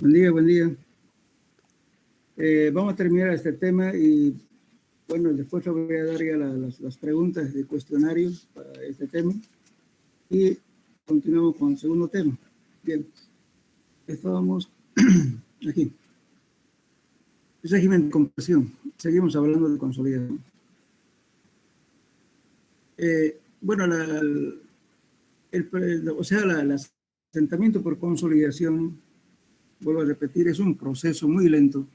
Buen día, buen día. Vamos a terminar este tema y, bueno, después le voy a dar ya las preguntas de cuestionario para este tema y continuamos con el segundo tema. Bien, estábamos aquí. El régimen de comparación. Seguimos hablando de consolidación. Bueno, el asentamiento por consolidación, vuelvo a repetir, es un proceso muy lento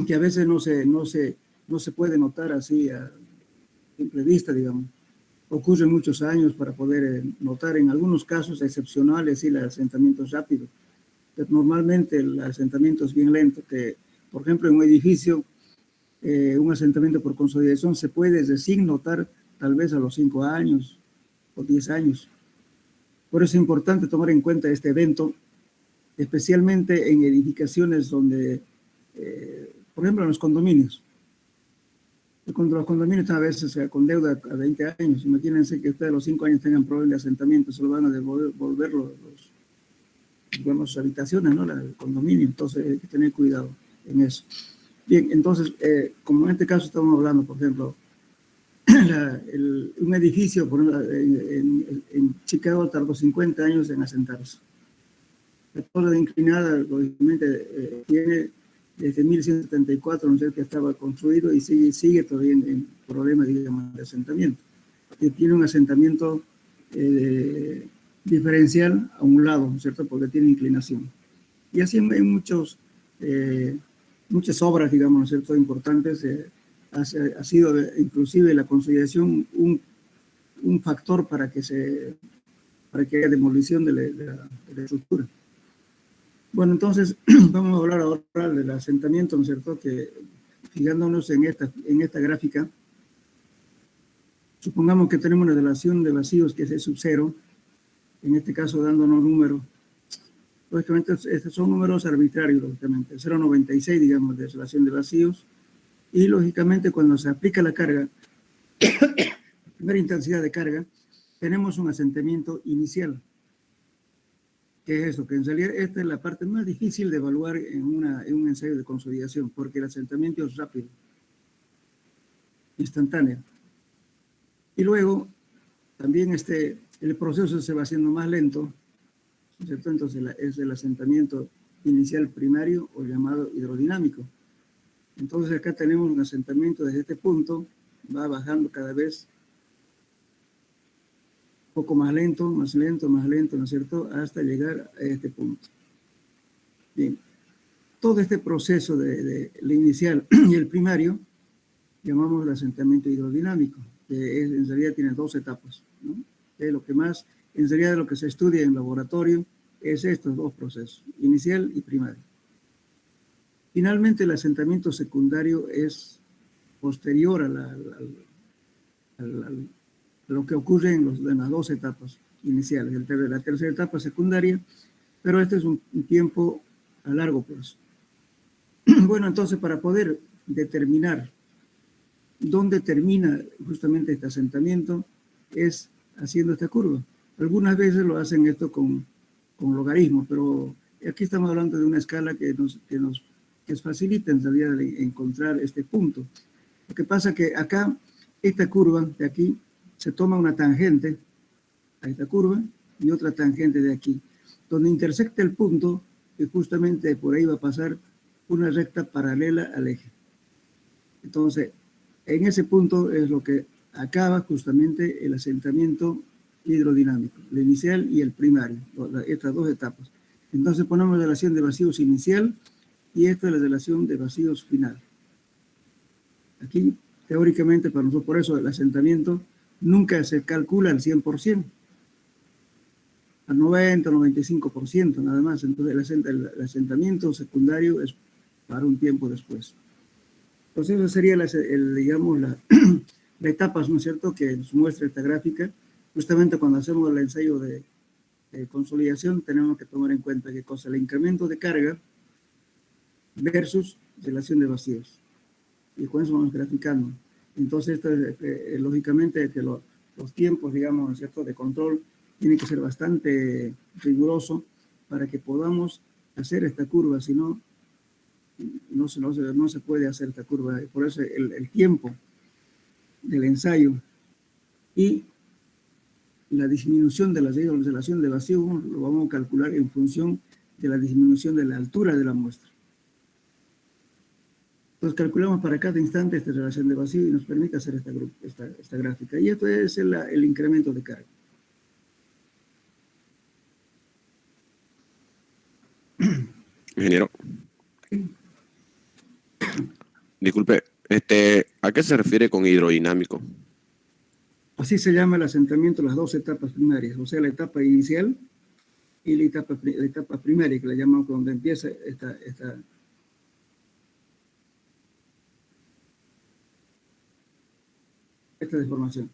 que a veces no se puede notar así a simple vista, digamos. Ocurren muchos años para poder notar en algunos casos excepcionales el asentamiento es rápido, pero normalmente el asentamiento es bien lento, que por ejemplo en un edificio, un asentamiento por consolidación se puede recién notar tal vez a los 5 años o 10 años. Por eso es importante tomar en cuenta este evento, especialmente en edificaciones donde, por ejemplo, en los condominios. Cuando los condominios a veces con deuda a 20 años, imagínense que ustedes a los 5 años tengan problemas de asentamiento, se lo van a devolver sus habitaciones, ¿no? El condominio, entonces hay que tener cuidado en eso. Bien, entonces, como en este caso estamos hablando, por ejemplo, un edificio por ejemplo, en Chicago tardó 50 años en asentarse. La torre de inclinada, obviamente, tiene desde 1174, no sé, que estaba construido y sigue todavía en problemas, digamos, de asentamiento. Tiene un asentamiento diferencial a un lado, ¿no es cierto? Porque tiene inclinación. Y así hay muchas obras, digamos, ¿no es cierto?, importantes. Ha sido inclusive la consolidación un factor para que haya demolición de la estructura. Bueno, entonces vamos a hablar ahora del asentamiento, ¿no es cierto?, que fijándonos en esta gráfica, supongamos que tenemos una relación de vacíos que es sub 0, en este caso dándonos números. Lógicamente, estos son números arbitrarios, lógicamente, 0,96, digamos, de relación de vacíos, y lógicamente cuando se aplica la carga, la primera intensidad de carga, tenemos un asentamiento inicial. ¿Qué es eso? Que en realidad esta es la parte más difícil de evaluar en un ensayo de consolidación, porque el asentamiento es rápido, instantáneo. Y luego, también el proceso se va haciendo más lento, ¿cierto? Entonces es el asentamiento inicial primario o llamado hidrodinámico. Entonces acá tenemos un asentamiento desde este punto, va bajando cada vez un poco más lento, ¿no es cierto?, hasta llegar a este punto. Bien, todo este proceso del inicial y el primario llamamos el asentamiento hidrodinámico, que en realidad tiene dos etapas, ¿no? Lo que más, en realidad, de lo que se estudia en laboratorio es estos dos procesos, inicial y primario. Finalmente, el asentamiento secundario es posterior a lo que ocurre en las dos etapas iniciales, la tercera etapa secundaria, pero este es un tiempo a largo plazo. Bueno, entonces, para poder determinar dónde termina justamente este asentamiento es haciendo esta curva. Algunas veces lo hacen esto con logaritmos, pero aquí estamos hablando de una escala que nos facilita en realidad encontrar este punto. Lo que pasa es que acá, esta curva de aquí, se toma una tangente a esta curva y otra tangente de aquí, donde intersecta el punto que justamente por ahí va a pasar una recta paralela al eje. Entonces, en ese punto es lo que acaba justamente el asentamiento hidrodinámico, el inicial y el primario, estas dos etapas. Entonces ponemos la relación de vacíos inicial y esta es la relación de vacíos final. Aquí, teóricamente, para nosotros, por eso el asentamiento nunca se calcula al 100%, al 90, 95% nada más. Entonces el asentamiento secundario es para un tiempo después. Entonces esa sería digamos, la etapa, ¿no es cierto?, que nos muestra esta gráfica. Justamente cuando hacemos el ensayo de consolidación tenemos que tomar en cuenta qué cosa, el incremento de carga versus relación de vacíos. Y con eso vamos graficando. Entonces, esto es, lógicamente, que los tiempos, digamos, ¿no es cierto?, de control tienen que ser bastante rigurosos para que podamos hacer esta curva, si no, no se puede hacer esta curva. Por eso el tiempo del ensayo y la disminución de la relación de vacío lo vamos a calcular en función de la disminución de la altura de la muestra. Entonces calculamos para cada instante esta relación de vacío y nos permite hacer esta gráfica. Y esto es el incremento de carga. Ingeniero. Disculpe, ¿a qué se refiere con hidrodinámico? Así se llama el asentamiento de las dos etapas primarias, o sea, la etapa inicial y la etapa primaria, que la llamamos donde empieza esta deformación.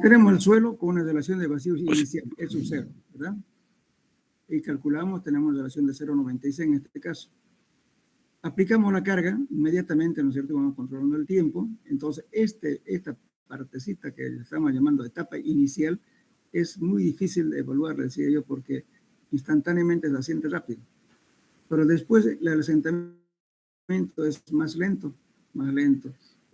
Tenemos el suelo con una relación de vacíos inicial, es un cero, ¿verdad? Y calculamos, tenemos relación de 0,96 en este caso. Aplicamos la carga, inmediatamente, ¿no es cierto? Vamos controlando el tiempo. Entonces, esta partecita que estamos llamando etapa inicial es muy difícil de evaluar, decía yo, porque instantáneamente se asiente rápido. Pero después el asentamiento es más lento.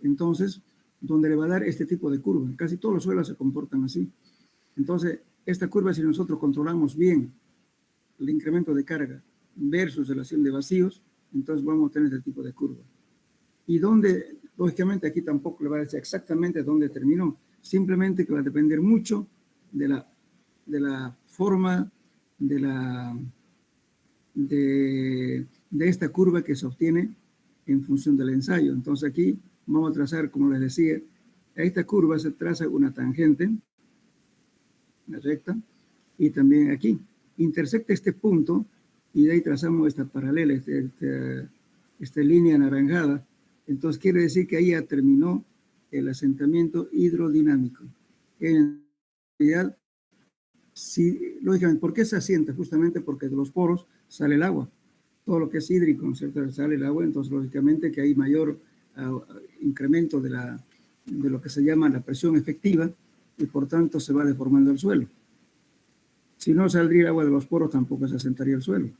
Entonces, donde le va a dar este tipo de curva. Casi todos los suelos se comportan así. Entonces, esta curva, si nosotros controlamos bien el incremento de carga versus relación de vacíos, entonces vamos a tener este tipo de curva. Y donde, lógicamente, aquí tampoco le va a decir exactamente dónde terminó, simplemente que va a depender mucho de la forma de esta curva que se obtiene en función del ensayo. Entonces aquí vamos a trazar, como les decía, a esta curva se traza una tangente, una recta, y también aquí intersecta este punto y de ahí trazamos esta paralela, esta línea anaranjada. Entonces quiere decir que ahí ya terminó el asentamiento hidrodinámico. En realidad, sí, lógicamente, ¿por qué se asienta? Justamente porque de los poros sale el agua. Todo lo que es hídrico, ¿no es cierto? Sale el agua, entonces lógicamente que hay mayor incremento de lo que se llama la presión efectiva y por tanto se va deformando el suelo. Si no saldría el agua de los poros, tampoco se asentaría el suelo.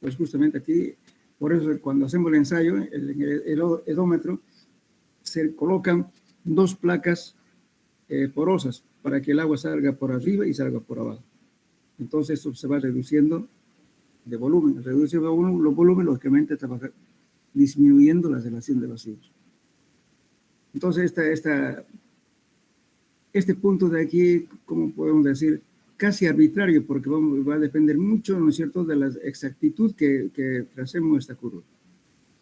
Pues justamente aquí, por eso cuando hacemos el ensayo, el edómetro, se colocan dos placas porosas para que el agua salga por arriba y salga por abajo. Entonces esto se va reduciendo de volumen. Reduce los volúmenes, lógicamente está disminuyendo la relación de vacíos. Entonces este punto de aquí, como podemos decir, casi arbitrario, porque va a depender mucho, ¿no es cierto?, de la exactitud que tracemos esta curva.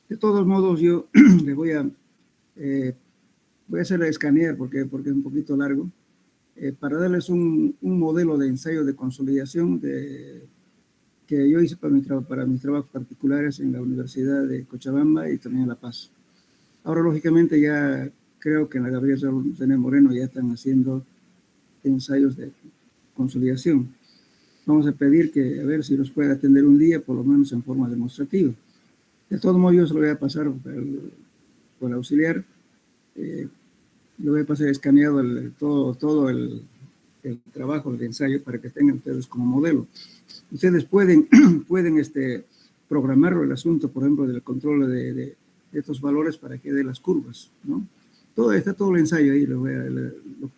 De todos modos, yo le voy a hacer escanear porque es un poquito largo, para darles un modelo de ensayo de consolidación que yo hice para mis trabajos particulares en la Universidad de Cochabamba y también en La Paz. Ahora, lógicamente, ya creo que en la Gabriel René Moreno ya están haciendo ensayos de consolidación. Vamos a pedir que, a ver si los puede atender un día, por lo menos en forma demostrativa. De todos modos, yo se lo voy a pasar por el auxiliar. Le voy a pasar escaneado todo el trabajo de ensayo para que tengan ustedes como modelo. Ustedes pueden programar el asunto, por ejemplo, del control de estos valores para que dé las curvas, ¿no? Está todo el ensayo ahí,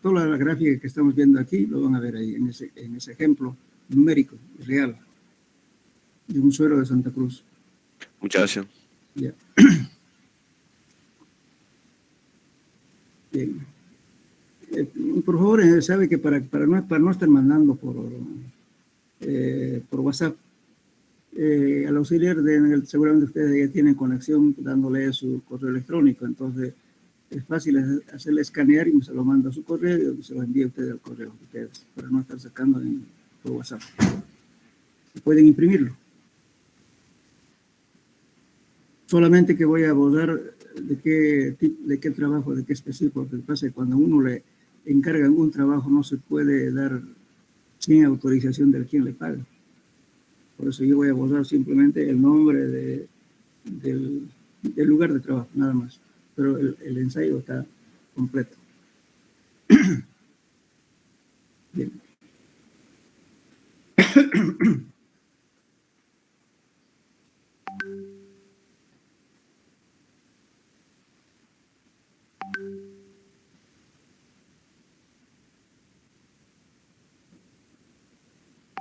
toda la gráfica que estamos viendo aquí, lo van a ver ahí en ese ejemplo numérico, real, de un suelo de Santa Cruz. Muchas gracias. Yeah. Bien. Por favor, sabe que para no estar mandando por WhatsApp, al auxiliar, seguramente ustedes ya tienen conexión dándole su correo electrónico, entonces es fácil hacerle escanear y se lo manda a su correo y se lo envía a ustedes al correo de ustedes, para no estar sacando por WhatsApp. Pueden imprimirlo. Solamente que voy a abordar de qué trabajo, de qué específico, porque pasa que cuando uno le encarga algún trabajo no se puede dar sin autorización del quien le paga. Por eso yo voy a abordar simplemente el nombre del lugar de trabajo, nada más. Pero el ensayo está completo. Bien.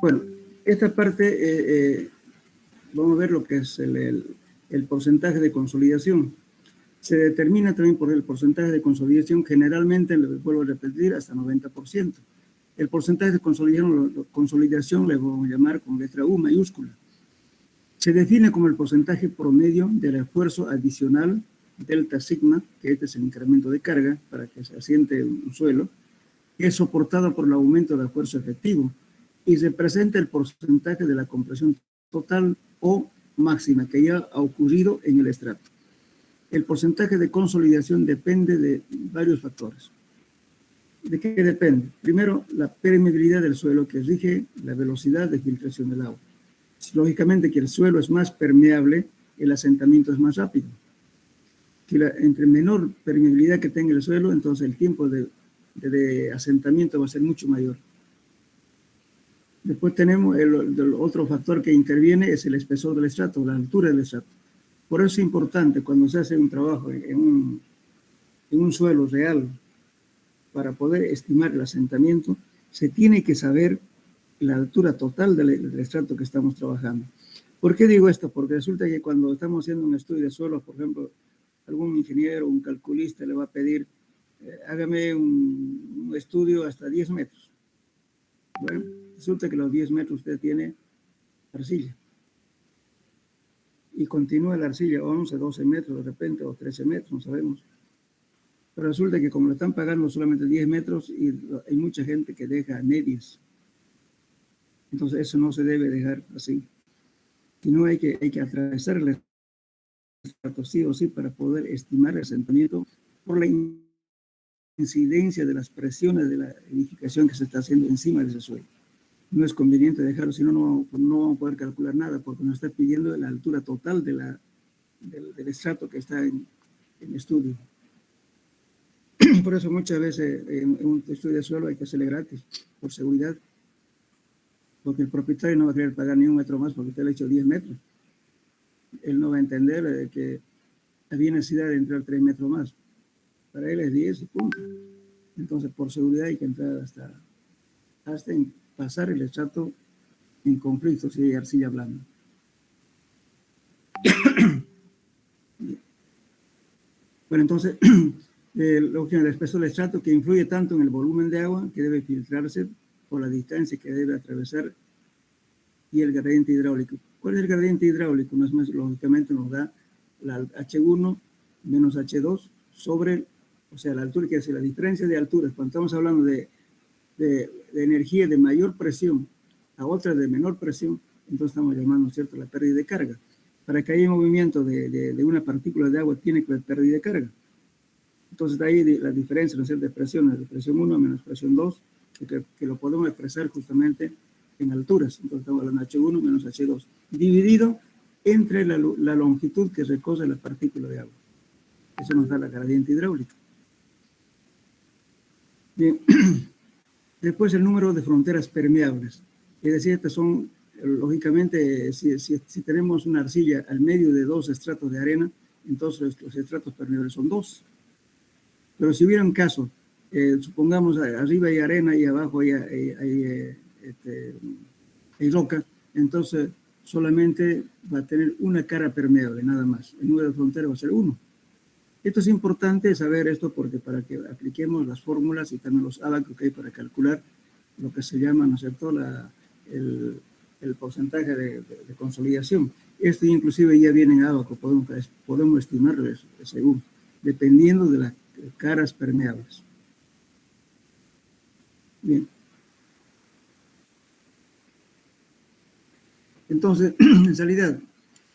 Bueno, esta parte, vamos a ver lo que es el porcentaje de consolidación. Se determina también por el porcentaje de consolidación, generalmente, lo vuelvo a repetir, hasta 90%. El porcentaje de consolidación le vamos a llamar con letra U mayúscula. Se define como el porcentaje promedio del esfuerzo adicional, delta sigma, que este es el incremento de carga para que se asiente un suelo, que es soportado por el aumento del esfuerzo efectivo y representa el porcentaje de la compresión total o máxima que ya ha ocurrido en el estrato. El porcentaje de consolidación depende de varios factores. ¿De qué depende? Primero, la permeabilidad del suelo, que rige la velocidad de filtración del agua. Lógicamente que el suelo es más permeable, el asentamiento es más rápido. Entre menor permeabilidad que tenga el suelo, entonces el tiempo de asentamiento va a ser mucho mayor. Después tenemos el otro factor que interviene, es el espesor del estrato, la altura del estrato. Por eso es importante cuando se hace un trabajo en un suelo real, para poder estimar el asentamiento, se tiene que saber la altura total del estrato que estamos trabajando. ¿Por qué digo esto? Porque resulta que cuando estamos haciendo un estudio de suelo, por ejemplo, algún ingeniero, un calculista le va a pedir, hágame un estudio hasta 10 metros. Bueno, resulta que los 10 metros usted tiene arcilla. Y continúa la arcilla 11, 12 metros de repente, o 13 metros, no sabemos. Pero resulta que como le están pagando solamente 10 metros, y hay mucha gente que deja medias. Entonces eso no se debe dejar así. Sino hay que atravesar el estrato sí o sí para poder estimar el asentamiento por la incidencia de las presiones de la edificación que se está haciendo encima de ese suelo. No es conveniente dejarlo, si no, no vamos a poder calcular nada, porque nos está pidiendo la altura total del estrato que está en estudio. Por eso muchas veces en un estudio de suelo hay que hacerle gratis, por seguridad, porque el propietario no va a querer pagar ni un metro más porque usted le ha hecho 10 metros. Él no va a entender que había necesidad de entrar 3 metros más. Para él es 10 y punto. Entonces, por seguridad hay que entrar hasta pasar el estrato en conflicto si hay arcilla blanda. Bueno, entonces, el espesor del estrato, que influye tanto en el volumen de agua que debe filtrarse por la distancia que debe atravesar, y el gradiente hidráulico. ¿Cuál es el gradiente hidráulico? Lógicamente nos da la H1 menos H2 sobre, o sea, la altura, que es la diferencia de alturas. Cuando estamos hablando de energía de mayor presión a otra de menor presión, entonces estamos llamando, ¿cierto?, la pérdida de carga. Para que haya movimiento de una partícula de agua tiene que haber pérdida de carga. Entonces de ahí la diferencia, ¿no es cierto?, de presiones, de presión 1 menos presión 2, que lo podemos expresar justamente en alturas. Entonces estamos hablando de H1 menos H2, dividido entre la longitud que recorre la partícula de agua. Eso nos da la gradiente hidráulica. Bien. Después el número de fronteras permeables. Es decir, estas son, lógicamente, si tenemos una arcilla al medio de 2 estratos de arena, entonces los estratos permeables son 2. Pero si hubiera un caso, supongamos arriba hay arena y abajo hay roca, entonces solamente va a tener una cara permeable, nada más. El número de fronteras va a ser 1. Esto es importante saber esto porque para que apliquemos las fórmulas y también los ábacos que hay para calcular lo que se llama, ¿no es cierto?, el porcentaje de consolidación. Esto inclusive ya viene en ábaco, podemos estimarlo según, dependiendo de las caras permeables. Bien. Entonces, en realidad,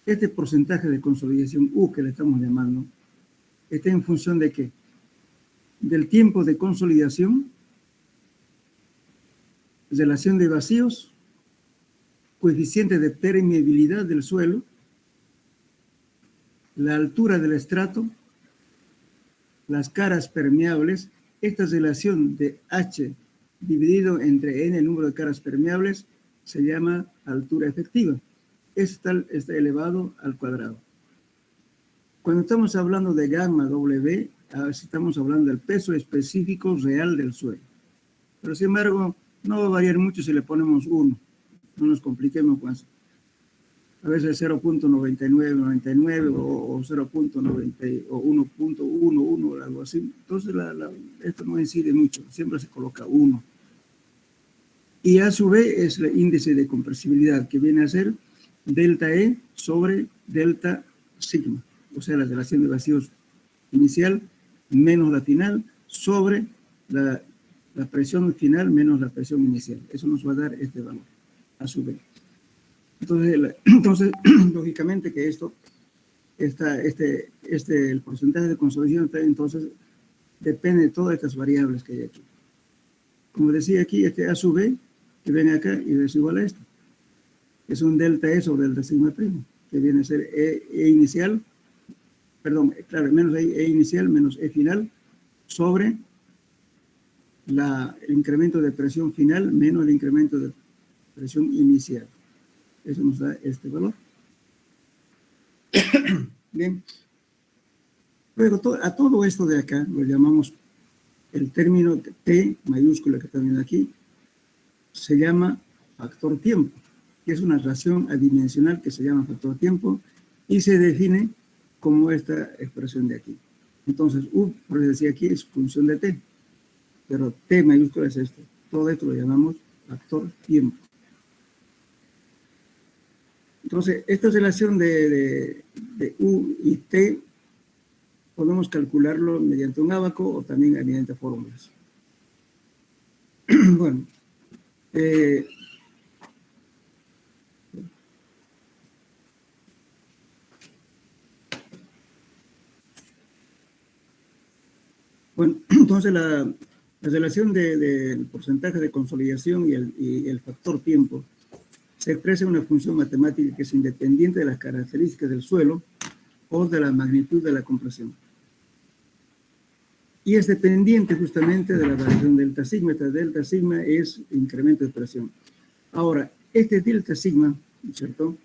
este porcentaje de consolidación U que le estamos llamando, está en función de ¿qué? Del tiempo de consolidación, relación de vacíos, coeficiente de permeabilidad del suelo, la altura del estrato, las caras permeables. Esta relación de H dividido entre N, el número de caras permeables, se llama altura efectiva. Está elevado al cuadrado. Cuando estamos hablando de gamma W, estamos hablando del peso específico real del suelo. Pero sin embargo, no va a variar mucho si le ponemos 1. No nos compliquemos con eso. A veces 0.9999 o 0.90 o 1.11 o algo así. Entonces esto no incide mucho, siempre se coloca 1. Y a su vez es el índice de compresibilidad, que viene a ser delta E sobre delta sigma, o sea, la relación de vacíos inicial menos la final sobre la presión final menos la presión inicial. Eso nos va a dar este valor, a su vez. Entonces lógicamente que el porcentaje de consolidación entonces depende de todas estas variables que hay aquí. Como decía aquí, este A sub B, que viene acá y es igual a esto. Es un delta E sobre delta sigma primo, que viene a ser E inicial, perdón, claro, menos E inicial menos E final sobre el incremento de presión final menos el incremento de presión inicial. Eso nos da este valor. Bien. Luego, a todo esto de acá lo llamamos el término T mayúscula que está viendo aquí, se llama factor tiempo, que es una relación adimensional que se llama factor tiempo y se define como esta expresión de aquí. Entonces, U, por eso decía aquí, es función de T, pero T mayúscula es esto. Todo esto lo llamamos factor tiempo. Entonces, esta relación de U y T podemos calcularlo mediante un ábaco o también mediante fórmulas. Bueno, entonces la relación del porcentaje de consolidación y el factor tiempo se expresa en una función matemática que es independiente de las características del suelo o de la magnitud de la compresión. Y es dependiente justamente de la variación delta sigma. Esta delta sigma es incremento de presión. Ahora, este delta sigma, ¿no es cierto?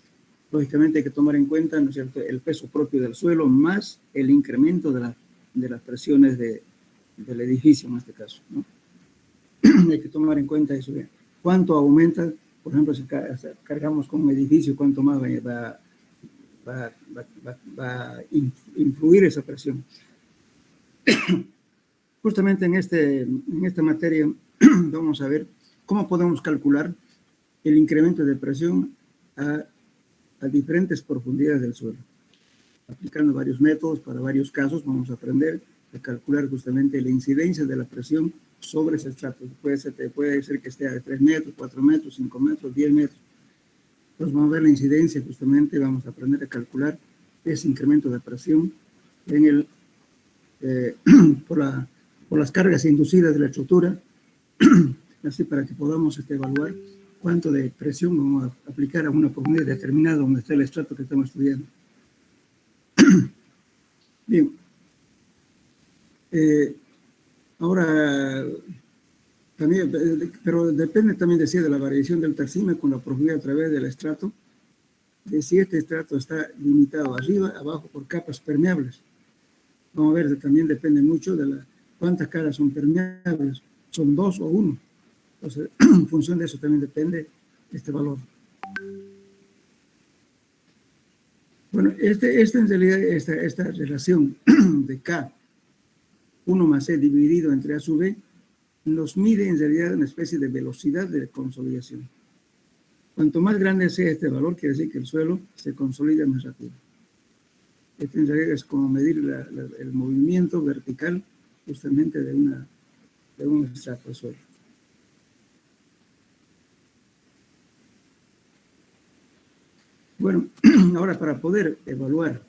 Lógicamente hay que tomar en cuenta, ¿no es cierto?, el peso propio del suelo más el incremento de las presiones del edificio en este caso, ¿no? Hay que tomar en cuenta eso. ¿Cuánto aumenta? Por ejemplo, si cargamos con un edificio, ¿cuánto más va a influir esa presión? Justamente en esta materia vamos a ver cómo podemos calcular el incremento de presión a diferentes profundidades del suelo. Aplicando varios métodos para varios casos, vamos a aprender a calcular justamente la incidencia de la presión sobre ese estrato. Puede ser que esté a 3 metros, 4 metros, 5 metros, 10 metros. Entonces vamos a ver la incidencia justamente, vamos a aprender a calcular ese incremento de presión en por las cargas inducidas de la estructura, así para que podamos evaluar cuánto de presión vamos a aplicar a una profundidad determinada donde está el estrato que estamos estudiando. Bien. Ahora, también, pero depende también, decía, de la variación del delta sigma con la profundidad a través del estrato, de si este estrato está limitado arriba, abajo por capas permeables. Vamos a ver, también depende mucho de cuántas caras son permeables, son 2 o 1. Entonces, en función de eso también depende este valor. Bueno, en realidad, esta relación de K, 1 más E dividido entre A sub B, nos mide en realidad una especie de velocidad de consolidación. Cuanto más grande sea este valor, quiere decir que el suelo se consolida más rápido. Este en realidad es como medir el movimiento vertical justamente de un estrato de suelo. Bueno, ahora para poder evaluar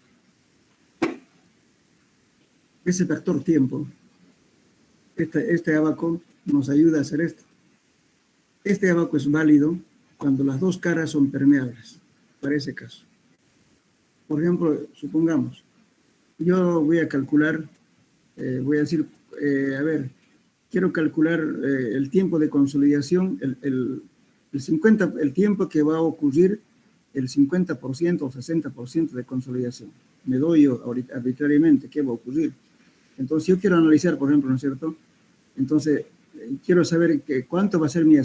ese factor tiempo, este ábaco nos ayuda a hacer esto. Este ábaco es válido cuando las dos caras son permeables, para ese caso. Por ejemplo, supongamos, yo voy a calcular, voy a decir, a ver, quiero calcular el tiempo de consolidación, el tiempo que va a ocurrir el 50% o 60% de consolidación. Me doy yo ahorita arbitrariamente qué va a ocurrir. Entonces, yo quiero analizar, por ejemplo, ¿no es cierto? Entonces, quiero saber cuánto va a ser mi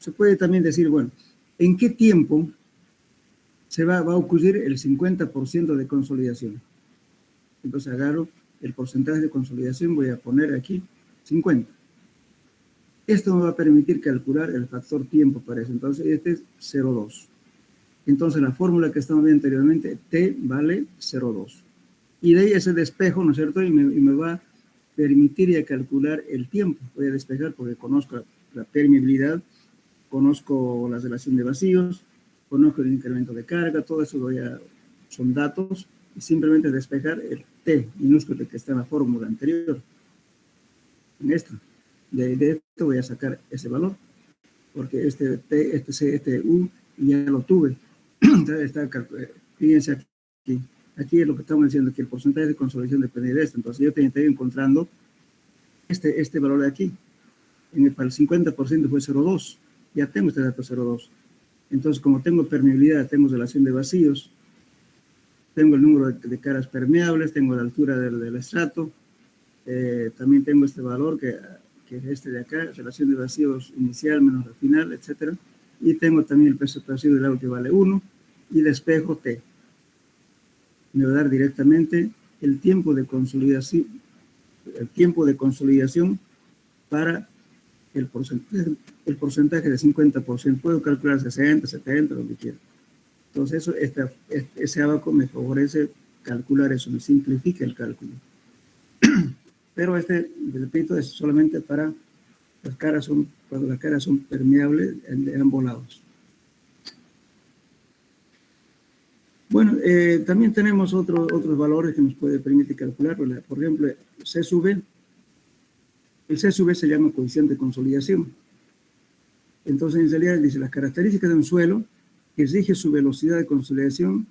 se puede también decir, bueno, ¿en qué tiempo se va a ocurrir el 50% de consolidación? Entonces agarro el porcentaje de consolidación, voy a poner aquí 50. Esto me va a permitir calcular el factor tiempo para eso. Entonces este es 0,2. Entonces la fórmula que estamos viendo anteriormente, T vale 0,2. Y de ahí ese despejo, ¿no es cierto? Y me va a permitir ya calcular el tiempo. Voy a despejar porque conozco la permeabilidad, conozco la relación de vacíos, conozco el incremento de carga, todo eso son datos, y simplemente despejar el T minúsculo que está en la fórmula anterior. En esta. De esto voy a sacar ese valor, porque este T, este C, este U, ya lo tuve. Fíjense aquí. Aquí es lo que estamos diciendo, que el porcentaje de consolidación depende de esto. Entonces yo estoy encontrando este valor de aquí. Para el 50% fue 0,2. Ya tengo este dato 0,2. Entonces, como tengo permeabilidad, tengo relación de vacíos, tengo el número de caras permeables, tengo la altura del estrato, también tengo este valor que es este de acá, relación de vacíos inicial menos la final, etc. Y tengo también el peso pasivo del agua que vale 1 y despejo T. Me va a dar directamente el tiempo de consolidación para el porcentaje de 50%. Puedo calcular 60, 70, lo que quiera. Entonces, ese abaco me favorece calcular eso, me simplifica el cálculo. Pero repito, es solamente para cuando las caras son permeables de ambos lados. Bueno, también tenemos otros valores que nos puede permitir calcular. Por ejemplo, C sub B. El C sub B se llama coeficiente de consolidación. Entonces, en realidad dice las características de un suelo que exige su velocidad de consolidación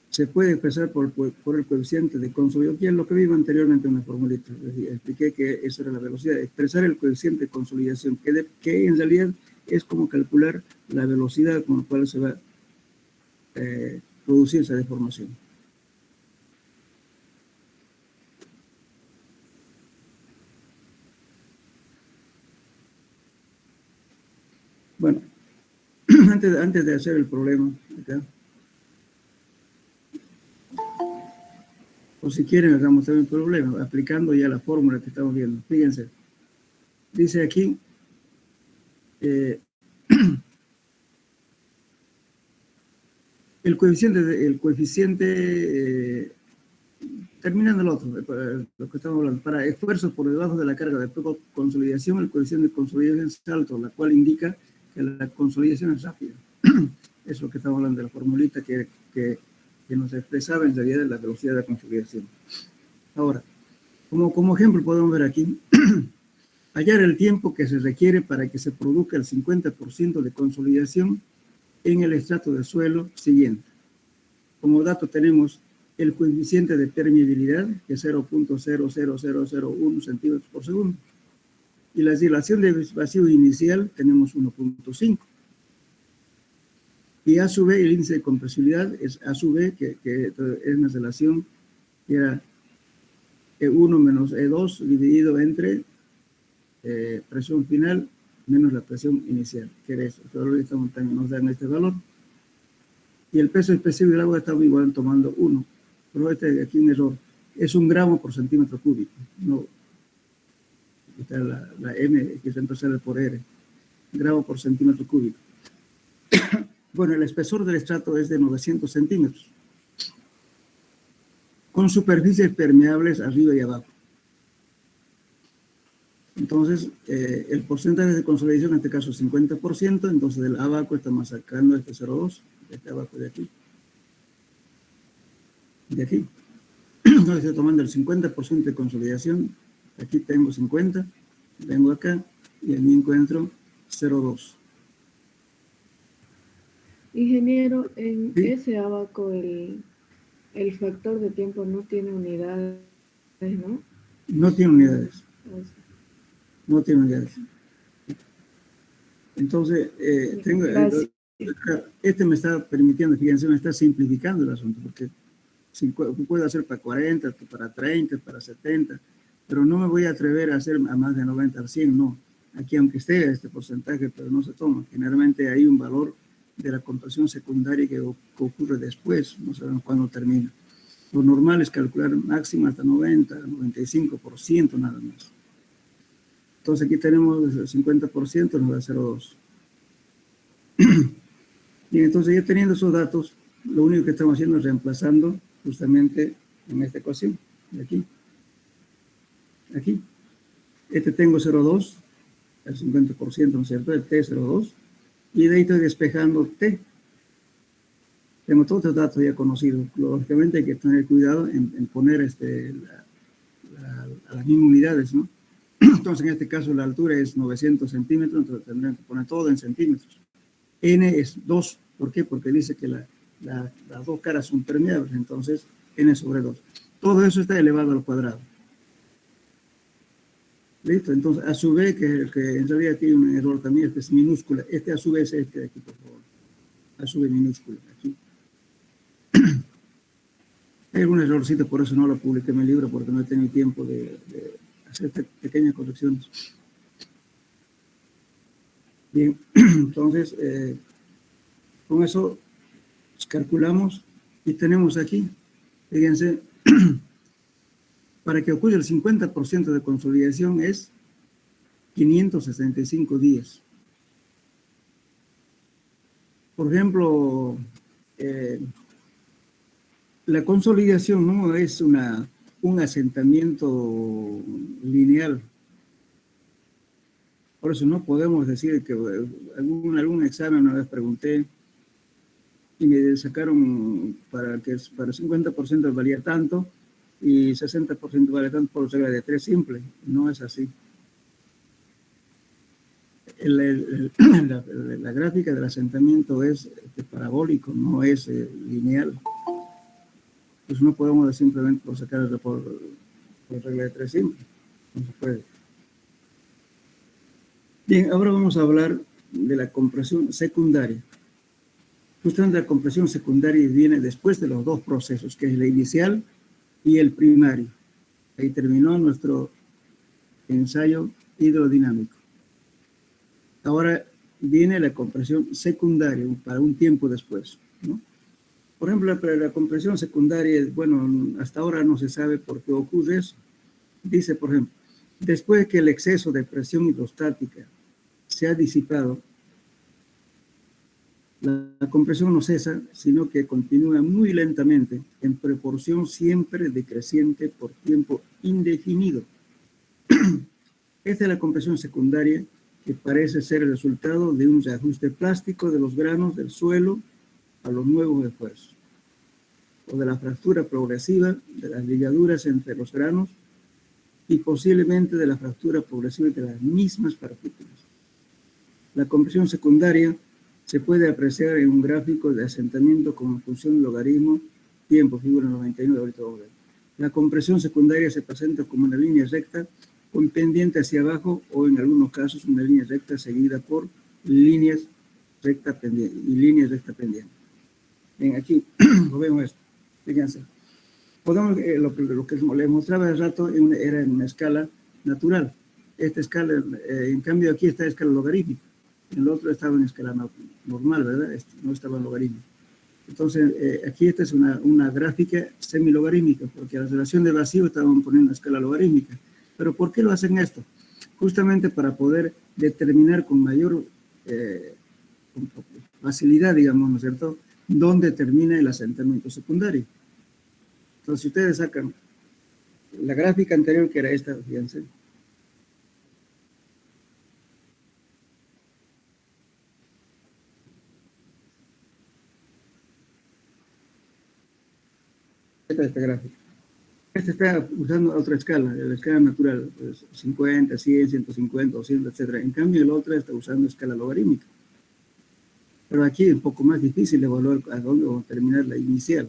se puede expresar por el coeficiente de consolidación, que es lo que vimos anteriormente en una formulita. Expliqué que eso era la velocidad, expresar el coeficiente de consolidación, que en realidad es como calcular la velocidad con la cual se va a producir esa deformación. Bueno, antes de hacer el problema acá, o si quieren, hagamos también el problema, aplicando ya la fórmula que estamos viendo. Fíjense, dice aquí, el coeficiente terminando el otro, lo que estamos hablando, para esfuerzos por debajo de la carga de consolidación, el coeficiente de consolidación es alto, la cual indica que la consolidación es rápida. Es lo que estamos hablando de la formulita que nos expresaba en realidad la velocidad de la consolidación. Ahora, como ejemplo podemos ver aquí, hallar el tiempo que se requiere para que se produzca el 50% de consolidación en el estrato de suelo siguiente. Como dato tenemos el coeficiente de permeabilidad, que es 0.00001 centímetros por segundo. Y la relación de vacío inicial tenemos 1.5. Y A sub B, el índice de compresibilidad, es A sub B, que es una relación que era E1 menos E2 dividido entre presión final menos la presión inicial, que era eso. También nos dan este valor. Y el peso específico del agua estamos igual tomando 1. Pero aquí un error. Es 1 gramo por centímetro cúbico. No. Está la M que es reemplazada por R. Gramo por centímetro cúbico. Bueno, el espesor del estrato es de 900 centímetros. Con superficies permeables arriba y abajo. Entonces, el porcentaje de consolidación, en este caso 50%, entonces del abaco estamos sacando este 0,2, este abaco de aquí. De aquí. Entonces estoy tomando el 50% de consolidación, aquí tengo 50, vengo acá y aquí encuentro 0,2. Ingeniero, en ¿Sí? ese abaco el factor de tiempo no tiene unidades, ¿no? No tiene unidades. No tiene unidades. Entonces, este me está permitiendo, fíjense, me está simplificando el asunto, porque puedo hacer para 40, para 30, para 70, pero no me voy a atrever a hacer a más de 90, 100, no. aquí aunque esté este porcentaje, pero no se toma. Generalmente hay un valor de la compresión secundaria que ocurre después, no sabemos cuándo termina. Lo normal es calcular máxima hasta 90, 95% nada más. Entonces aquí tenemos el 50%, nos da 0,2. Bien, entonces ya teniendo esos datos, lo único que estamos haciendo es reemplazando justamente en esta ecuación, de aquí. Aquí. Este tengo 0,2, el 50%, ¿no es cierto? El T 0,2. Y de ahí estoy despejando T. Tengo todos estos datos ya conocidos. Lógicamente hay que tener cuidado en poner las mismas unidades, ¿no? Entonces, en este caso, la altura es 900 centímetros, entonces tendrán que poner todo en centímetros. N es 2. ¿Por qué? Porque dice que las dos caras son permeables, entonces N sobre 2. Todo eso está elevado al cuadrado. ¿Listo? Entonces, a su vez, que en realidad aquí hay un error también, este es minúscula. Este a su vez es este de aquí, por favor. A su vez minúscula, aquí. Hay algún errorcito, por eso no lo publiqué en mi libro, porque no he tenido tiempo de hacer pequeñas correcciones. Bien, entonces, con eso calculamos y tenemos aquí, fíjense, para que ocurra el 50% de consolidación es 565 días. Por ejemplo, la consolidación no es un asentamiento lineal. Por eso no podemos decir que algún examen una vez pregunté y me sacaron para el 50% valía tanto y 60% vale tanto por regla de 3 simple. No es así. La gráfica del asentamiento es parabólico, no es lineal. Pues no podemos decir simplemente por sacar por regla de 3 simple. No se puede. Bien, ahora vamos a hablar de la compresión secundaria. Justamente la compresión secundaria viene después de los dos procesos, que es la inicial y el primario. Ahí terminó nuestro ensayo hidrodinámico. Ahora viene la compresión secundaria para un tiempo después, ¿no? Por ejemplo, la compresión secundaria, bueno, hasta ahora no se sabe por qué ocurre eso. Dice, por ejemplo, después que el exceso de presión hidrostática se ha disipado, la compresión no cesa, sino que continúa muy lentamente, en proporción siempre decreciente por tiempo indefinido. Esta es la compresión secundaria, que parece ser el resultado de un reajuste plástico de los granos del suelo a los nuevos esfuerzos, o de la fractura progresiva de las ligaduras entre los granos y posiblemente de la fractura progresiva de las mismas partículas. La compresión secundaria se puede apreciar en un gráfico de asentamiento como función logaritmo tiempo, figura 99, ahorita vamos a ver. La compresión secundaria se presenta como una línea recta con pendiente hacia abajo o en algunos casos una línea recta seguida por líneas recta pendiente y líneas recta pendiente. Bien, aquí lo vemos esto. Fíjense. Podemos, lo que les mostraba hace rato era en una escala natural. Esta escala, en cambio aquí está en escala logarítmica. El otro estaba en escala normal, ¿verdad? No estaba en logarítmica. Entonces, aquí esta es una gráfica semilogarítmica, porque a la relación de vacío estaban poniendo una escala logarítmica. Pero ¿por qué lo hacen esto? Justamente para poder determinar con mayor con facilidad, digamos, ¿no es cierto?, dónde termina el asentamiento secundario. Entonces, si ustedes sacan la gráfica anterior, que era esta, fíjense. Esta gráfica. Este está usando otra escala, la escala natural, pues 50, 100, 150, 200, etc. En cambio, el otro está usando escala logarítmica. Pero aquí es un poco más difícil evaluar a dónde va a terminar la inicial.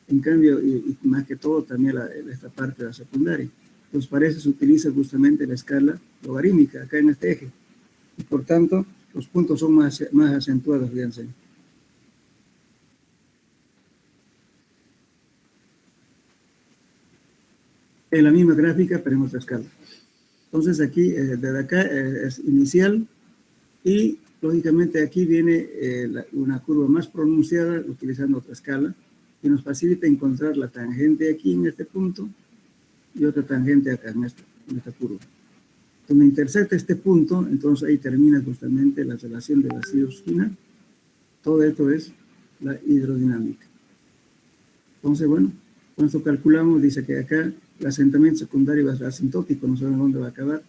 En cambio, y más que todo, también esta parte de la secundaria. Entonces, para eso se utiliza justamente la escala logarítmica, acá en este eje. Y por tanto, los puntos son más acentuados, fíjense. En la misma gráfica, pero en otra escala. Entonces aquí, desde acá es inicial y lógicamente aquí viene una curva más pronunciada utilizando otra escala que nos facilita encontrar la tangente aquí en este punto y otra tangente acá en esta curva. Donde intersecta este punto, entonces ahí termina justamente la relación de vacíos final. Todo esto es la hidrodinámica. Entonces, bueno, con esto calculamos, dice que acá el asentamiento secundario va a ser asintótico, no sabemos dónde va a acabar.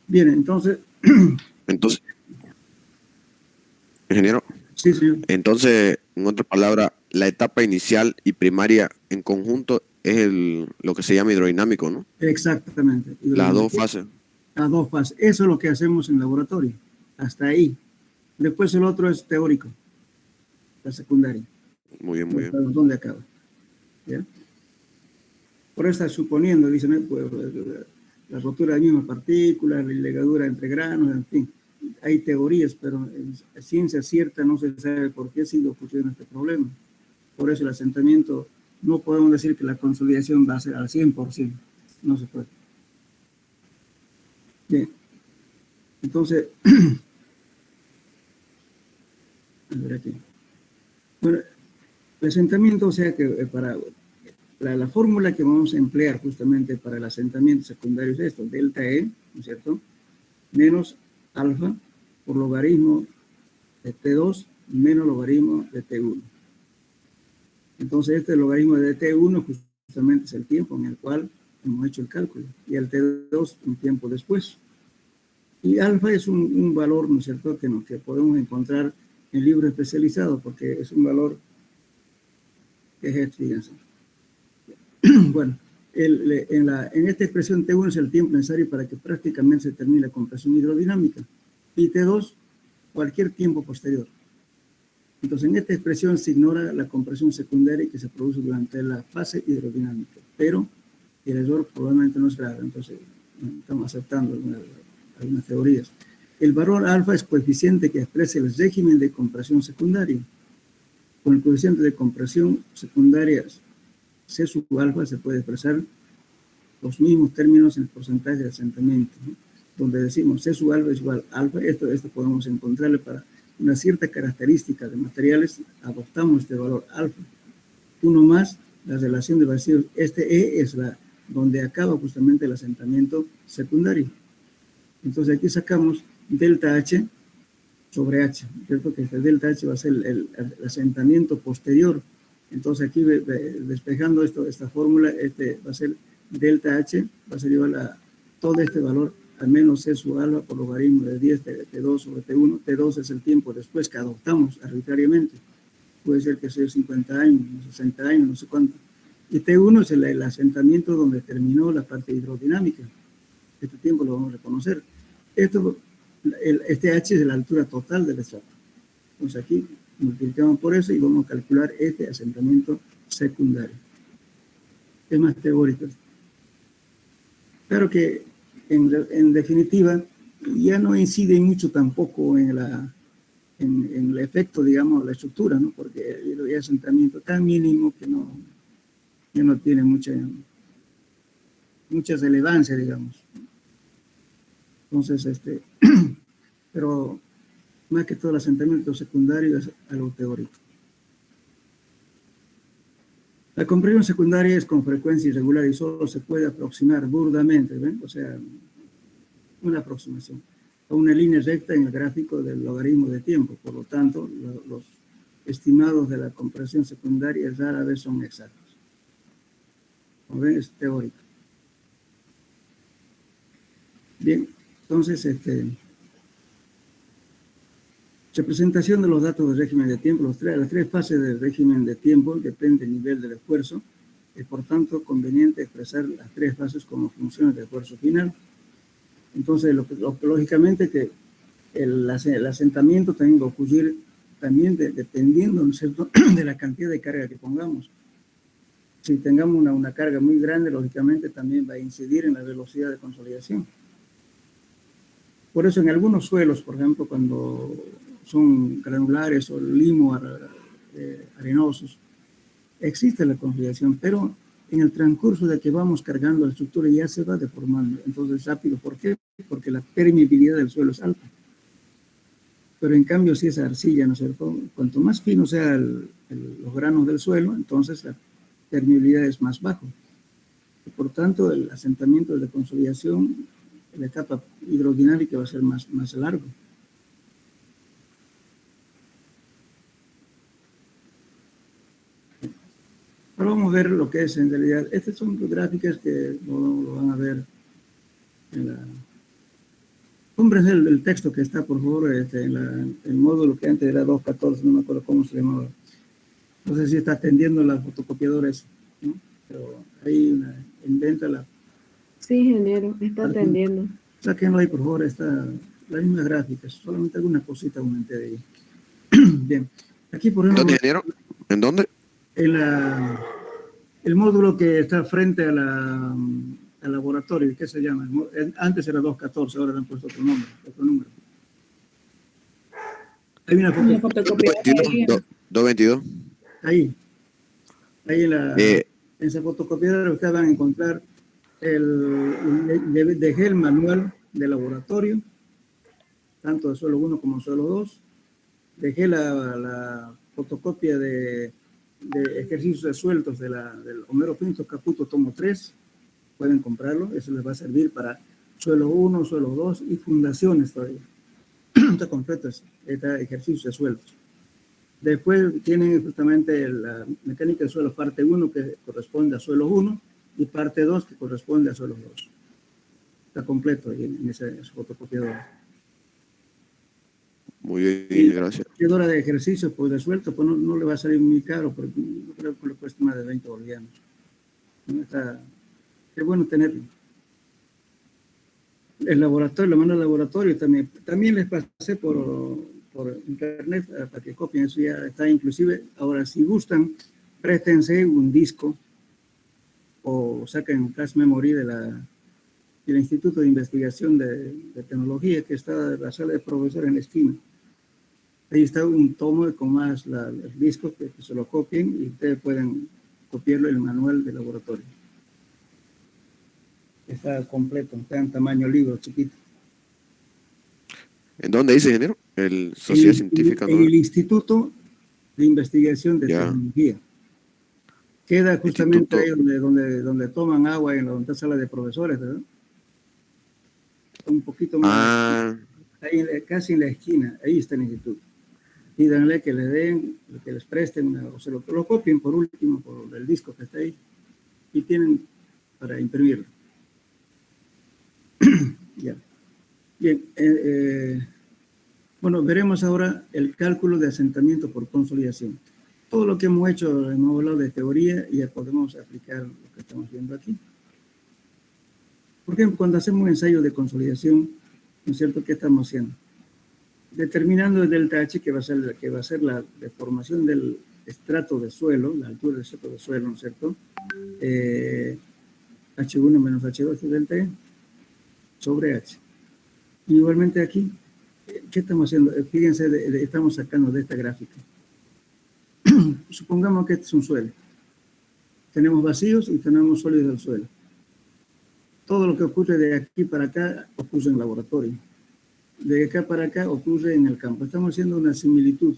Bien, entonces... Entonces, ingeniero, Sí, señor. entonces, en otras palabras, la etapa inicial y primaria en conjunto es lo que se llama hidrodinámico, ¿no? Exactamente. Las dos fases. Las dos fases. Eso es lo que hacemos en laboratorio. Hasta ahí. Después el otro es teórico. La secundaria. Muy bien, muy bien. ¿Dónde acaba? ¿Ya? Por eso está suponiendo, dicen, pues, la rotura de mismas partículas, la ligadura entre granos, en fin. Hay teorías, pero en ciencia cierta no se sabe por qué sigue ocurriendo este problema. Por eso el asentamiento, no podemos decir que la consolidación va a ser al 100%. No se puede. Bien. Entonces, a ver aquí. Bueno, el asentamiento, o sea que para la fórmula que vamos a emplear justamente para el asentamiento secundario es esto, delta E, ¿no es cierto? Menos alfa por logaritmo de T2 menos logaritmo de T1. Entonces este logaritmo de T1 justamente es el tiempo en el cual hemos hecho el cálculo y el T2 un tiempo después. Y alfa es un valor, ¿no es cierto?, que podemos encontrar en libros especializados porque es un valor que es este, fíjense. Bueno, en esta expresión T1 es el tiempo necesario para que prácticamente se termine la compresión hidrodinámica y T2 cualquier tiempo posterior. Entonces en esta expresión se ignora la compresión secundaria que se produce durante la fase hidrodinámica, pero el error probablemente no es grave, entonces estamos aceptando algunas teorías. El valor alfa es coeficiente que expresa el régimen de compresión secundaria. Con el coeficiente de compresión secundaria C sub alfa se puede expresar los mismos términos en el porcentaje de asentamiento, ¿no? Donde decimos C sub alfa es igual a alfa, esto podemos encontrarle para una cierta característica de materiales, adoptamos este valor alfa. Uno más, la relación de vacíos, este E es donde acaba justamente el asentamiento secundario. Entonces aquí sacamos delta H sobre H, ¿cierto? Que este delta H va a ser el asentamiento posterior. Entonces aquí despejando esta fórmula, va a ser delta H, va a ser igual a todo este valor, al menos C sub alfa por logaritmo de 10 de T2 sobre T1. T2 es el tiempo después que adoptamos arbitrariamente. Puede ser que sea 50 años, 60 años, no sé cuánto. Y T1 es el asentamiento donde terminó la parte hidrodinámica. Este tiempo lo vamos a reconocer. Este H es la altura total del estrato. Entonces aquí multiplicamos por eso y vamos a calcular este asentamiento secundario. Es más teórico. Claro que en definitiva ya no incide mucho tampoco en el efecto, digamos, la estructura, ¿no? Porque el asentamiento tan mínimo que no tiene mucha relevancia, digamos. Entonces, pero más que todo el asentamiento secundario es algo teórico. La compresión secundaria es con frecuencia irregular y solo se puede aproximar burdamente, ¿ven? O sea, una aproximación a una línea recta en el gráfico del logaritmo de tiempo. Por lo tanto, los estimados de la compresión secundaria rara vez son exactos. Como ven, es teórico. Bien, entonces, representación de los datos del régimen de tiempo. Las tres fases del régimen de tiempo dependen del nivel del esfuerzo. Es por tanto conveniente expresar las tres fases como funciones de esfuerzo final. Entonces, lógicamente que el asentamiento también va a ocurrir también dependiendo, ¿no es cierto?, de la cantidad de carga que pongamos. Si tengamos una carga muy grande, lógicamente también va a incidir en la velocidad de consolidación. Por eso en algunos suelos, por ejemplo, cuando son granulares o limo arenosos, existe la consolidación, pero en el transcurso de que vamos cargando la estructura ya se va deformando. Entonces rápido, ¿por qué? Porque la permeabilidad del suelo es alta. Pero en cambio, si es arcilla, ¿no es cierto? Cuanto más fino sean los granos del suelo, entonces la permeabilidad es más bajo. Y por tanto, el asentamiento de consolidación, la etapa hidrodinámica va a ser más largo. Ahora vamos a ver lo que es en realidad. Estas son gráficas que lo van a ver en la... Comprense el texto que está, por favor, en el módulo que antes era 2.14, no me acuerdo cómo se llamaba. No sé si está atendiendo la fotocopiadora esa, ¿no? Pero ahí inventa la... Sí, ingeniero, está atendiendo. Sáquenlo ahí, por favor, está las mismas gráficas, solamente alguna cosita aumenté de ahí. Bien, aquí por ejemplo... ¿Dónde, ingeniero? ¿En dónde? En el módulo que está frente al laboratorio, ¿qué se llama? Antes era 2.14, ahora le han puesto otro número. Hay una fotocopia. 222. Ahí en esa fotocopiadora ustedes van a encontrar dejé el manual de laboratorio, tanto de suelo 1 como suelo 2. Dejé la fotocopia de ejercicios resueltos del Homero Pinto Caputo tomo 3. Pueden comprarlo, eso les va a servir para suelo 1, suelo 2 y fundaciones todavía. Está completo eso, está ejercicios resueltos. Después tienen justamente la mecánica del suelo parte 1 que corresponde a suelo 1 y parte 2 que corresponde a suelo 2. Está completo ahí en esa fotocopiadora. Muy bien, gracias. La copiadora de ejercicios pues resuelto, pues no le va a salir muy caro, porque yo creo que le cuesta más de 20 bolivianos. ¿No? Es bueno tenerlo. El laboratorio, la mano del laboratorio también les pasé por internet para que copien, eso ya está inclusive. Ahora, si gustan, préstense un disco o saquen un flash memory del Instituto de Investigación de Tecnología, que está en la sala de profesores en la esquina. Ahí está un tomo con más el disco que se lo copien y ustedes pueden copiarlo en el manual de laboratorio. Está completo, está en tamaño libro, chiquito. ¿En dónde dice, ingeniero? El Sociedad Científica. En el Instituto de Investigación de Tecnología. Queda justamente ahí donde toman agua en la sala de profesores, ¿verdad? Un poquito más. Ahí, casi en la esquina, ahí está el instituto. Pídanle que le den, que les presten, o se lo copien por último, por el disco que está ahí, y tienen para imprimirlo. Ya. Bien, bueno, veremos ahora el cálculo de asentamiento por consolidación. Todo lo que hemos hecho, hemos hablado de teoría y ya podemos aplicar lo que estamos viendo aquí. Por ejemplo, cuando hacemos un ensayo de consolidación, ¿no es cierto? ¿Qué estamos haciendo? Determinando el delta H, que va a ser la deformación del estrato de suelo, la altura del estrato de suelo, ¿no es cierto? H1 menos H2 delta E sobre H. Y igualmente aquí, ¿qué estamos haciendo? Fíjense, estamos sacando de esta gráfica. Supongamos que este es un suelo. Tenemos vacíos y tenemos sólidos del suelo. Todo lo que ocurre de aquí para acá ocurre en el laboratorio. De acá para acá ocurre en el campo. Estamos haciendo una similitud.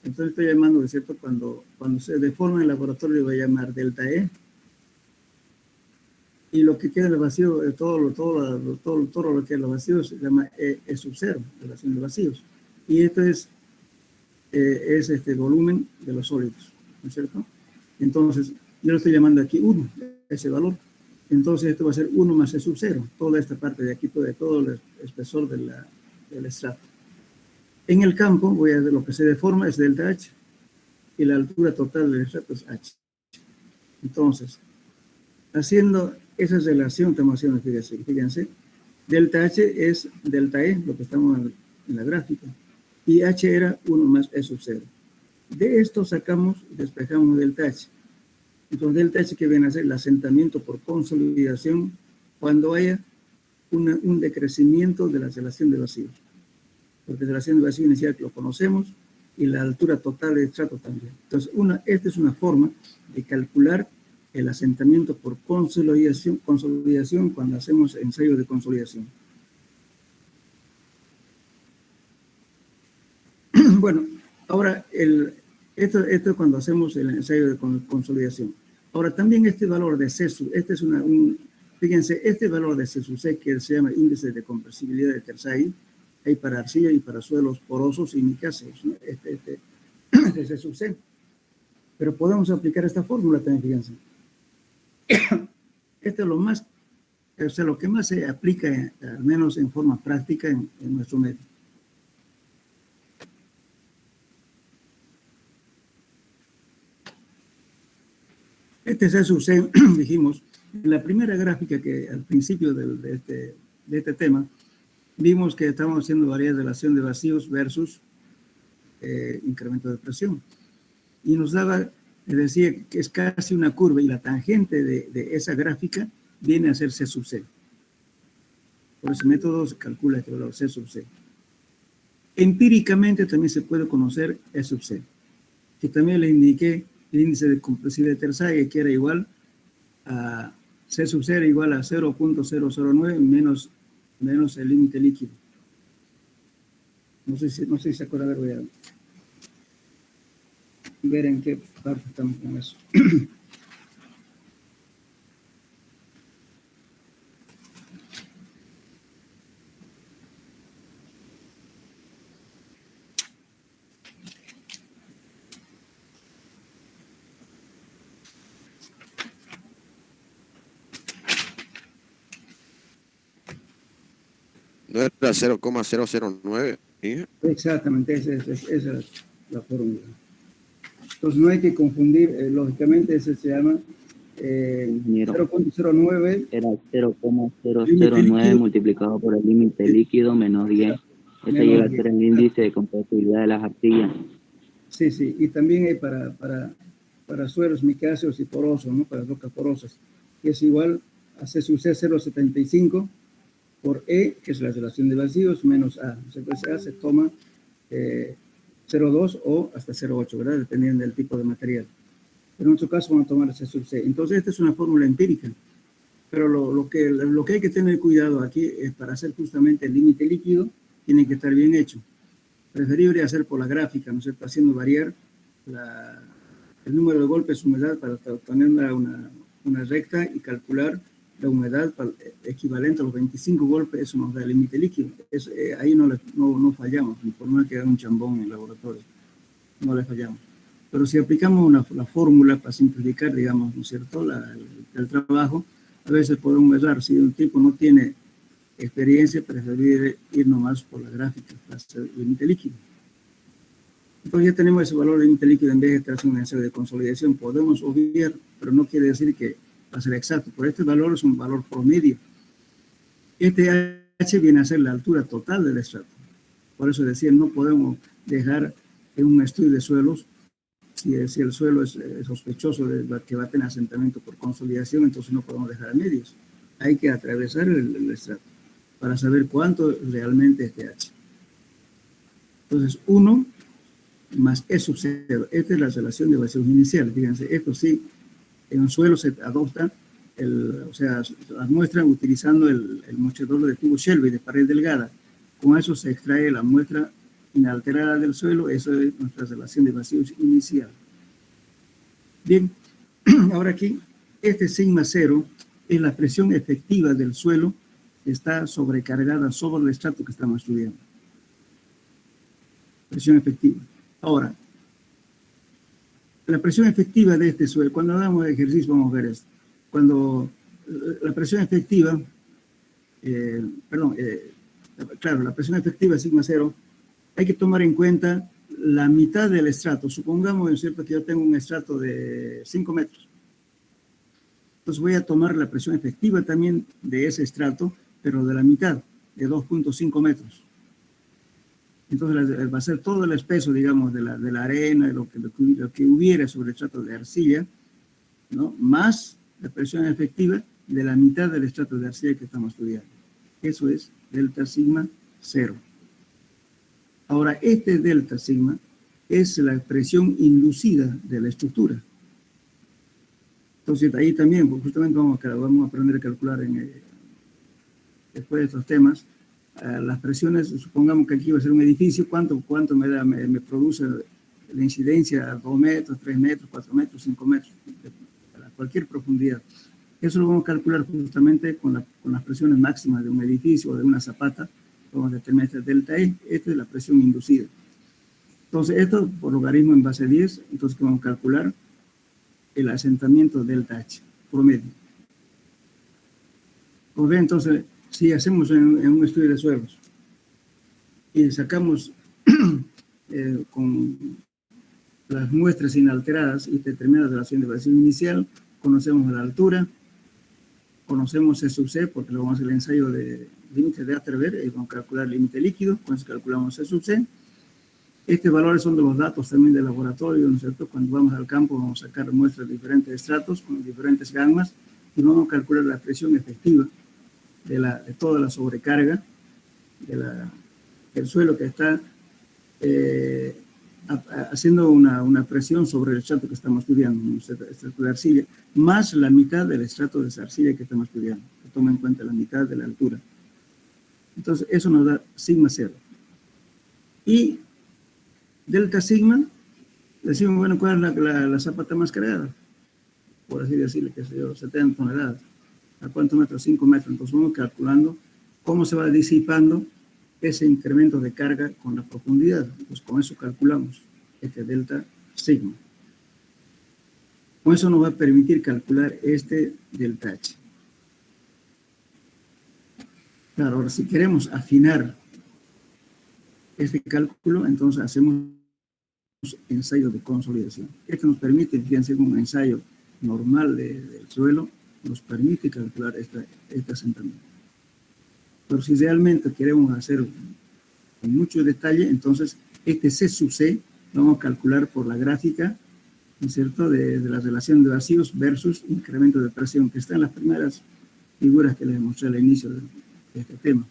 Entonces estoy llamando, ¿de cierto? Cuando se deforma en el laboratorio, voy a llamar delta E. Y lo que queda en el vacío, todo lo que es los vacíos se llama E sub 0, relación de vacíos. Y esto es este volumen de los sólidos, ¿no es cierto? Entonces, yo lo estoy llamando aquí 1, ese valor. Entonces, esto va a ser 1 más E sub 0, toda esta parte de aquí, todo el espesor del estrato. En el campo, lo que se deforma es delta H, y la altura total del estrato es H. Entonces, haciendo esa relación, estamos haciendo, fíjense, delta H es delta E, lo que estamos en la gráfica, y H era 1 más E sub 0. De esto sacamos, despejamos delta H. Entonces, delta H que viene a ser el asentamiento por consolidación cuando haya un decrecimiento de la relación de vacíos. Porque la relación de vacío inicial lo conocemos y la altura total del estrato también. Entonces, esta es una forma de calcular el asentamiento por consolidación cuando hacemos ensayo de consolidación. Bueno, ahora, esto es cuando hacemos el ensayo de consolidación. Ahora, también este valor de C sub, fíjense, este valor de C sub C, que se llama índice de compresibilidad de Terzaghi, hay para arcilla y para suelos porosos y micáceos, ¿no? Este es C sub C. Pero podemos aplicar esta fórmula también, fíjense. Esto es lo más, o sea, lo que más se aplica, al menos en forma práctica, en nuestro medio. Este C sub C, dijimos, en la primera gráfica que al principio de este tema, vimos que estamos haciendo variedad de relación de vacíos versus incremento de presión. Y nos daba, decía que es casi una curva y la tangente de esa gráfica viene a ser C sub C. Por ese método se calcula este valor C sub C. Empíricamente también se puede conocer E sub C, que también le indiqué el índice de compresibilidad de Terzaghi, que era igual a C sub C era igual a 0.009 menos el límite líquido. No sé si se acuerda, voy a ver en qué parte estamos con eso. No era 0,009. ¿Sí? Exactamente, esa es la fórmula. Entonces no hay que confundir, lógicamente ese se llama 0.09. Era 0,009 multiplicado por el límite líquido menos 10. Ese llega a ser el índice de compresibilidad de las arcillas. Sí, sí, y también hay para suelos micáceos y porosos, ¿no? Para rocas porosas, que es igual a C sub C 0.75 por E, que es la relación de vacíos, menos A. O sea, pues A se toma 0.2 o hasta 0.8, ¿verdad? Dependiendo del tipo de material. Pero en nuestro caso vamos a tomar C sub C. Entonces, esta es una fórmula empírica. Pero lo que hay que tener cuidado aquí es para hacer justamente el límite líquido, tiene que estar bien hecho. Preferible hacer por la gráfica, ¿no es cierto? Haciendo variar el número de golpes humedad para obtener una recta y calcular la humedad equivalente a los 25 golpes, eso nos da el límite líquido. Ahí no fallamos, por más que haga un chambón en el laboratorio, no le fallamos. Pero si aplicamos la fórmula para simplificar, digamos, ¿no es cierto?, el trabajo, a veces podemos errar. Si un tipo no tiene experiencia, preferible ir nomás por la gráfica para hacer el límite líquido. Entonces ya tenemos ese valor de límite líquido en vez de estar haciendo un ensayo de consolidación. Podemos obviar, pero no quiere decir que va a ser exacto. Por este valor es un valor promedio. Este H viene a ser la altura total del estrato. Por eso decía, no podemos dejar en un estudio de suelos, si el suelo es sospechoso de que va a tener asentamiento por consolidación, entonces no podemos dejar a medios. Hay que atravesar el estrato para saber cuánto realmente es pH. Entonces, 1 más E sub 0. Esta es la relación de vacíos iniciales. Fíjense, esto sí, en un suelo se adopta, o sea, las muestras utilizando el mostrador de tubo Shelby de pared delgada. Con eso se extrae la muestra inalterada del suelo. Eso es nuestra relación de vacíos inicial. Bien, ahora aquí, este sigma 0 es la presión efectiva del suelo que está sobrecargada sobre el estrato que estamos estudiando. Presión efectiva. Ahora, la presión efectiva de este suelo, cuando hagamos ejercicio vamos a ver esto. Cuando la presión efectiva, claro, la presión efectiva sigma 0, hay que tomar en cuenta la mitad del estrato. Supongamos, ¿no es cierto?, que yo tengo un estrato de 5 metros. Entonces voy a tomar la presión efectiva también de ese estrato, pero de la mitad, de 2.5 metros. Entonces va a ser todo el espeso, digamos, de la arena, lo que hubiera sobre el estrato de arcilla, ¿no?, más la presión efectiva de la mitad del estrato de arcilla que estamos estudiando. Eso es delta sigma 0. Ahora, este delta sigma es la presión inducida de la estructura. Entonces, ahí también, pues, justamente vamos a aprender a calcular después de estos temas, las presiones. Supongamos que aquí va a ser un edificio, ¿cuánto me produce la incidencia a 2 metros, 3 metros, 4 metros, 5 metros, a cualquier profundidad? Eso lo vamos a calcular justamente con las presiones máximas de un edificio o de una zapata. Vamos a determinar este delta E, esta es la presión inducida. Entonces, esto por logaritmo en base 10, entonces vamos a calcular el asentamiento delta H promedio. Como ven, entonces, si hacemos en un estudio de suelos y sacamos con las muestras inalteradas y determinada relación de variación inicial, conocemos la altura, conocemos E sub C, porque lo vamos a hacer el ensayo de límite de Atterberg, y vamos a calcular el límite líquido, con eso calculamos E sub C. Estos valores son de los datos también del laboratorio, ¿no es cierto? Cuando vamos al campo vamos a sacar muestras de diferentes estratos con diferentes gammas y vamos a calcular la presión efectiva de toda la sobrecarga del suelo que está haciendo una presión sobre el estrato que estamos estudiando, un estrato de arcilla, más la mitad del estrato de esa arcilla que estamos estudiando, que toma en cuenta la mitad de la altura. Entonces, eso nos da sigma cero. Y delta sigma, decimos, bueno, ¿cuál es la zapata más cargada? Por así decirle, que sé yo, 70 toneladas. ¿A cuántos metros? 5 metros. Entonces vamos calculando cómo se va disipando ese incremento de carga con la profundidad. Pues con eso calculamos este delta sigma. Con eso nos va a permitir calcular este delta H. Claro, ahora si queremos afinar este cálculo, entonces hacemos ensayo de consolidación. Esto nos permite, fíjense, un ensayo normal del suelo, nos permite calcular este asentamiento. Pero si realmente queremos hacer con mucho detalle, entonces este C sub C lo vamos a calcular por la gráfica, ¿no es cierto?, de la relación de vacíos versus incremento de presión, que está en las primeras figuras que les mostré al inicio de este tema.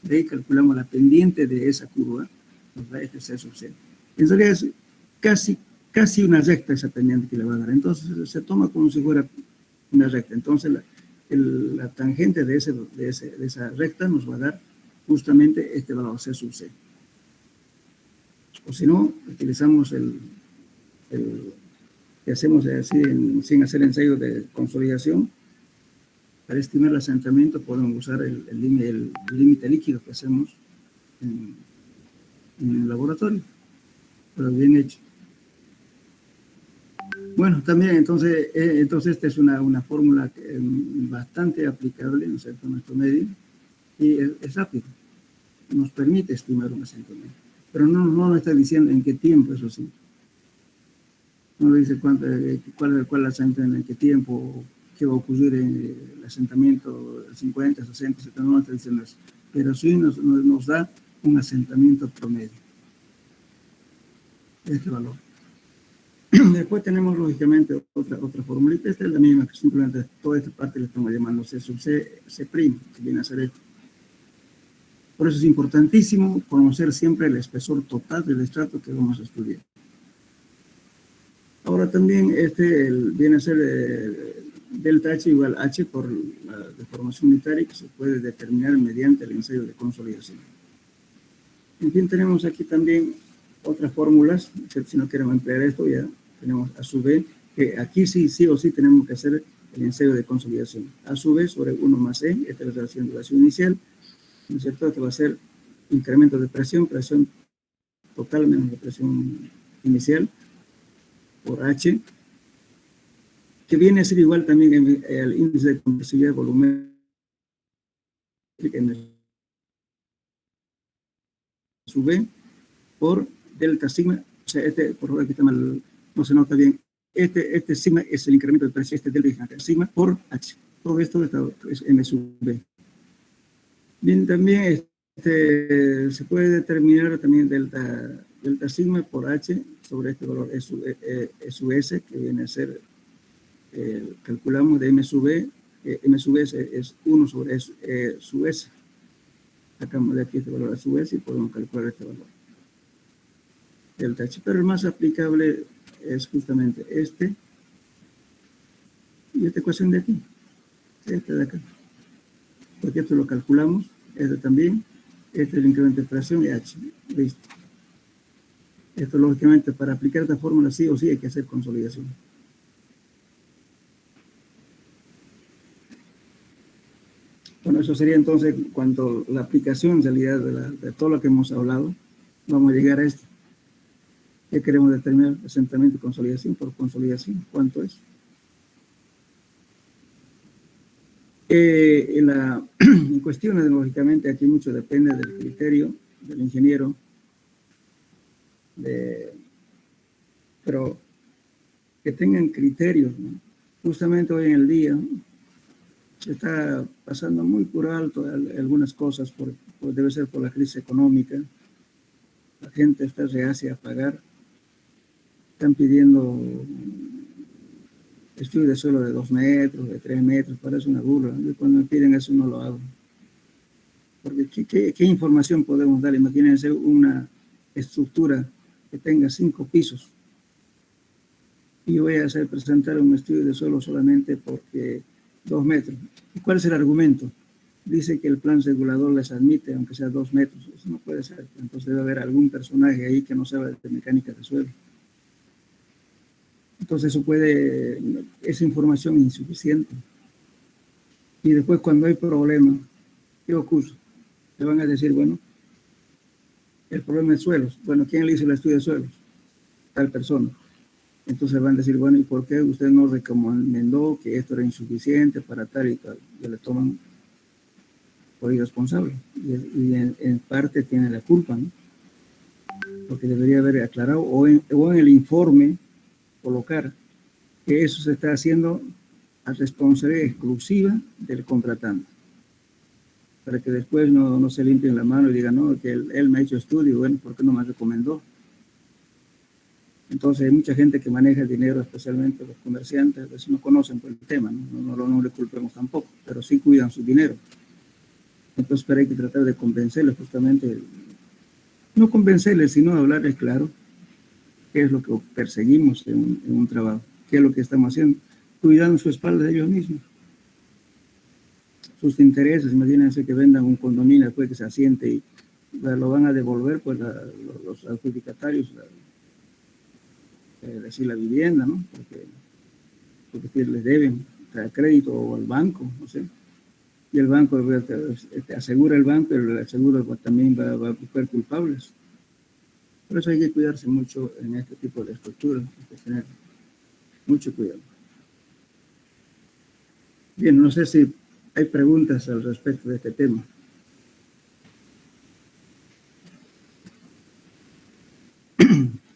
De ahí calculamos la pendiente de esa curva, nos da este C sub C. En realidad es casi una recta esa pendiente que le va a dar. Entonces se toma como si fuera una recta. Entonces la tangente de esa recta nos va a dar justamente este valor C sub C. O si no, utilizamos que hacemos así sin hacer ensayo de consolidación. Para estimar el asentamiento podemos usar el límite líquido que hacemos en el laboratorio, pero bien hecho. Bueno, también entonces esta es una fórmula bastante aplicable, ¿no es cierto?, en nuestro medio, y es rápido, nos permite estimar un asentamiento, pero no nos está diciendo en qué tiempo, eso sí. No nos dice cuál es el asentamiento, en qué tiempo, qué va a ocurrir en el asentamiento, el 50, 60, 70, no nos está diciendo eso, pero sí nos da un asentamiento promedio, este valor. Después tenemos, lógicamente, otra formulita. Esta es la misma, que simplemente toda esta parte le estamos llamando C sub C, C', que viene a ser esto. Por eso es importantísimo conocer siempre el espesor total del estrato que vamos a estudiar. Ahora también viene a ser delta H igual H por la deformación unitaria, que se puede determinar mediante el ensayo de consolidación. En fin, tenemos aquí también otras fórmulas. Si no queremos emplear esto, ya tenemos A sub B, que aquí sí o sí tenemos que hacer el ensayo de consolidación. A sub B sobre 1 más E, esta es la relación de duración inicial, ¿no es cierto?, que va a ser incremento de presión total menos la presión inicial, por H, que viene a ser igual también el índice de compresibilidad volumétrica en el sub B, por delta sigma. O sea, por favor, aquí está mal, no se nota bien. Este sigma es el incremento de presión, delta sigma por H. Todo esto es M sub B. Bien, también se puede determinar también delta sigma por H sobre este valor E sub S, que viene a ser, calculamos de M sub B, M sub S es 1 sobre E sub S. Sacamos de aquí este valor E sub S y podemos calcular este valor. Delta H, pero el más aplicable es justamente este, Y esta ecuación de aquí, esta de acá, porque esto lo calculamos, este también, este es el incremento de presión y H, listo. Esto, lógicamente, para aplicar esta fórmula sí o sí hay que hacer consolidación. Bueno, eso sería entonces cuando la aplicación en realidad de todo lo que hemos hablado, vamos a llegar a esto. ¿Qué queremos determinar? Asentamiento y consolidación por consolidación. ¿Cuánto es? En cuestiones, lógicamente, aquí mucho depende del criterio del ingeniero, pero que tengan criterios, ¿no? Justamente hoy en el día, ¿no?, se está pasando muy por alto algunas cosas, debe ser por la crisis económica. La gente está reacia a pagar. Están pidiendo estudios de suelo de 2 metros, de 3 metros, parece una burla, ¿no? Cuando me piden eso no lo hago. Porque ¿qué información podemos dar? Imagínense una estructura que tenga 5 pisos. Y voy a presentar un estudio de suelo solamente porque 2 metros. ¿Y cuál es el argumento? Dice que el plan regulador les admite, aunque sea 2 metros. Eso no puede ser. Entonces debe haber algún personaje ahí que no sabe de mecánica de suelo. Entonces esa información es insuficiente. Y después cuando hay problemas, ¿qué ocurre? Le van a decir, bueno, el problema es suelos. Bueno, ¿quién le hizo el estudio de suelos? Tal persona. Entonces van a decir, bueno, ¿y por qué usted no recomendó que esto era insuficiente para tal y tal? Y le toman por irresponsable. Y en parte tiene la culpa, ¿no? Porque debería haber aclarado o en el informe colocar que eso se está haciendo a responsabilidad exclusiva del contratante. Para que después no se limpien la mano y digan, no, que él me ha hecho estudio, bueno, ¿por qué no me recomendó? Entonces hay mucha gente que maneja el dinero, especialmente los comerciantes, a veces no conocen por el tema, no le culpemos tampoco, pero sí cuidan su dinero. Entonces, pero hay que tratar de convencerles justamente, no convencerles, sino hablarles claro qué es lo que perseguimos en un trabajo, qué es lo que estamos haciendo, cuidando su espalda de ellos mismos. Sus intereses, imagínense que vendan un condominio después que se asiente y lo van a devolver, pues los adjudicatarios, decir la vivienda, ¿no? Porque les deben crédito o al banco, no sé. Y el banco te asegura el banco, pero el seguro también va a buscar culpables. Por eso hay que cuidarse mucho en este tipo de estructuras, hay que tener mucho cuidado. Bien, no sé si hay preguntas al respecto de este tema.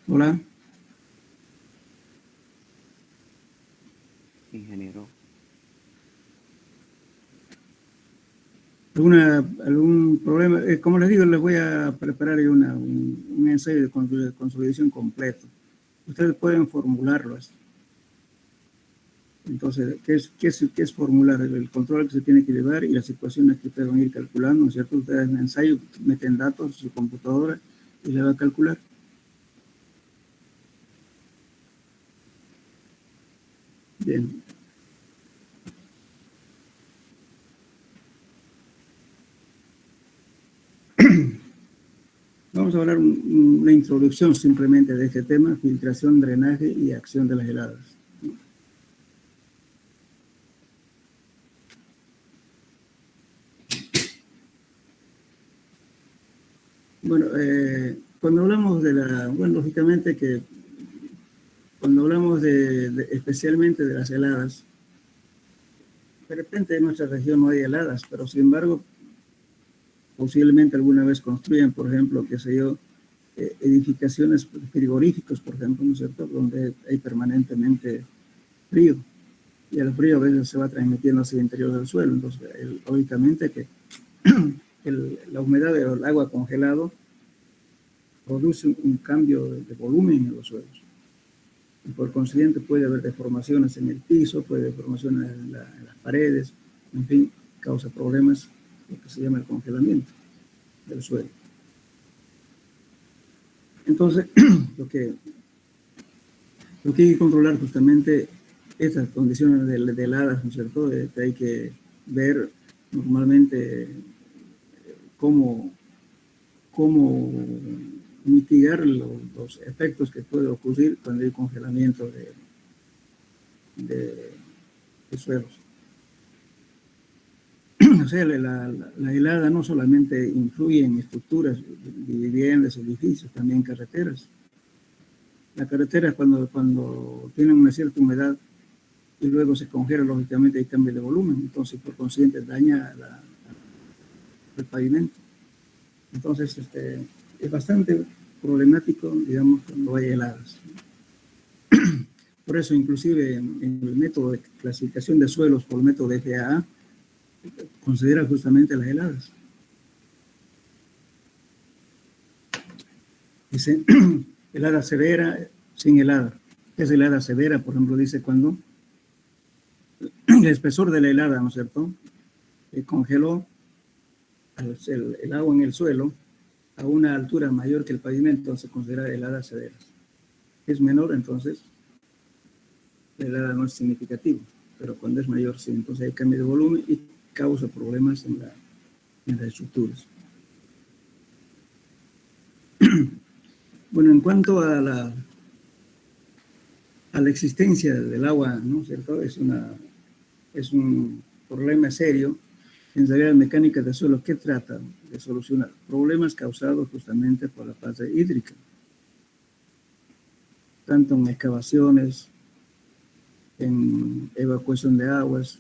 Hola. Ingeniero. ¿Algún problema? Como les digo, les voy a preparar un ensayo de consolidación completo. Ustedes pueden formularlo así. Entonces, ¿qué es formular? El control que se tiene que llevar y las ecuaciones que ustedes van a ir calculando, ¿no es cierto? Ustedes en el ensayo meten datos en su computadora y le va a calcular. Bien. Vamos a hablar una introducción simplemente de este tema, filtración, drenaje y acción de las heladas. Bueno, cuando hablamos bueno, lógicamente que cuando hablamos especialmente de las heladas, de repente en nuestra región no hay heladas, pero sin embargo, posiblemente alguna vez construyan, por ejemplo, qué sé yo, edificaciones frigoríficos, por ejemplo, ¿no es cierto?, donde hay permanentemente frío, y el frío a veces se va transmitiendo hacia el interior del suelo. Entonces, lógicamente que la humedad del agua congelado produce un cambio de volumen en los suelos. Y por consiguiente puede haber deformaciones en el piso, puede haber deformaciones en las paredes, en fin, causa problemas, lo que se llama el congelamiento del suelo. Entonces, lo que hay que controlar justamente estas condiciones de heladas, ¿no es cierto? Hay que ver normalmente cómo mitigar los efectos que puede ocurrir cuando hay congelamiento de suelos. O sea, la helada no solamente influye en estructuras de viviendas, edificios, también en carreteras. La carretera cuando tienen una cierta humedad y luego se congela, lógicamente hay cambio de volumen, entonces por consiguiente daña el pavimento. Entonces es bastante problemático, digamos, cuando hay heladas. Por eso, inclusive, en el método de clasificación de suelos por el método de FAA, considera justamente las heladas. Dice, helada severa, sin helada. ¿Qué es helada severa? Por ejemplo, dice cuando el espesor de la helada, ¿no es cierto?, congeló el agua en el suelo a una altura mayor que el pavimento, se considera heladas severas. Es menor, entonces, la helada no es significativa, pero cuando es mayor, sí, entonces hay cambio de volumen y causa problemas en las estructuras. Bueno, en cuanto a la existencia del agua, ¿no es cierto?, es un problema serio. En realidad, mecánica de suelo, ¿qué trata de solucionar? Problemas causados justamente por la fase hídrica, tanto en excavaciones, en evacuación de aguas,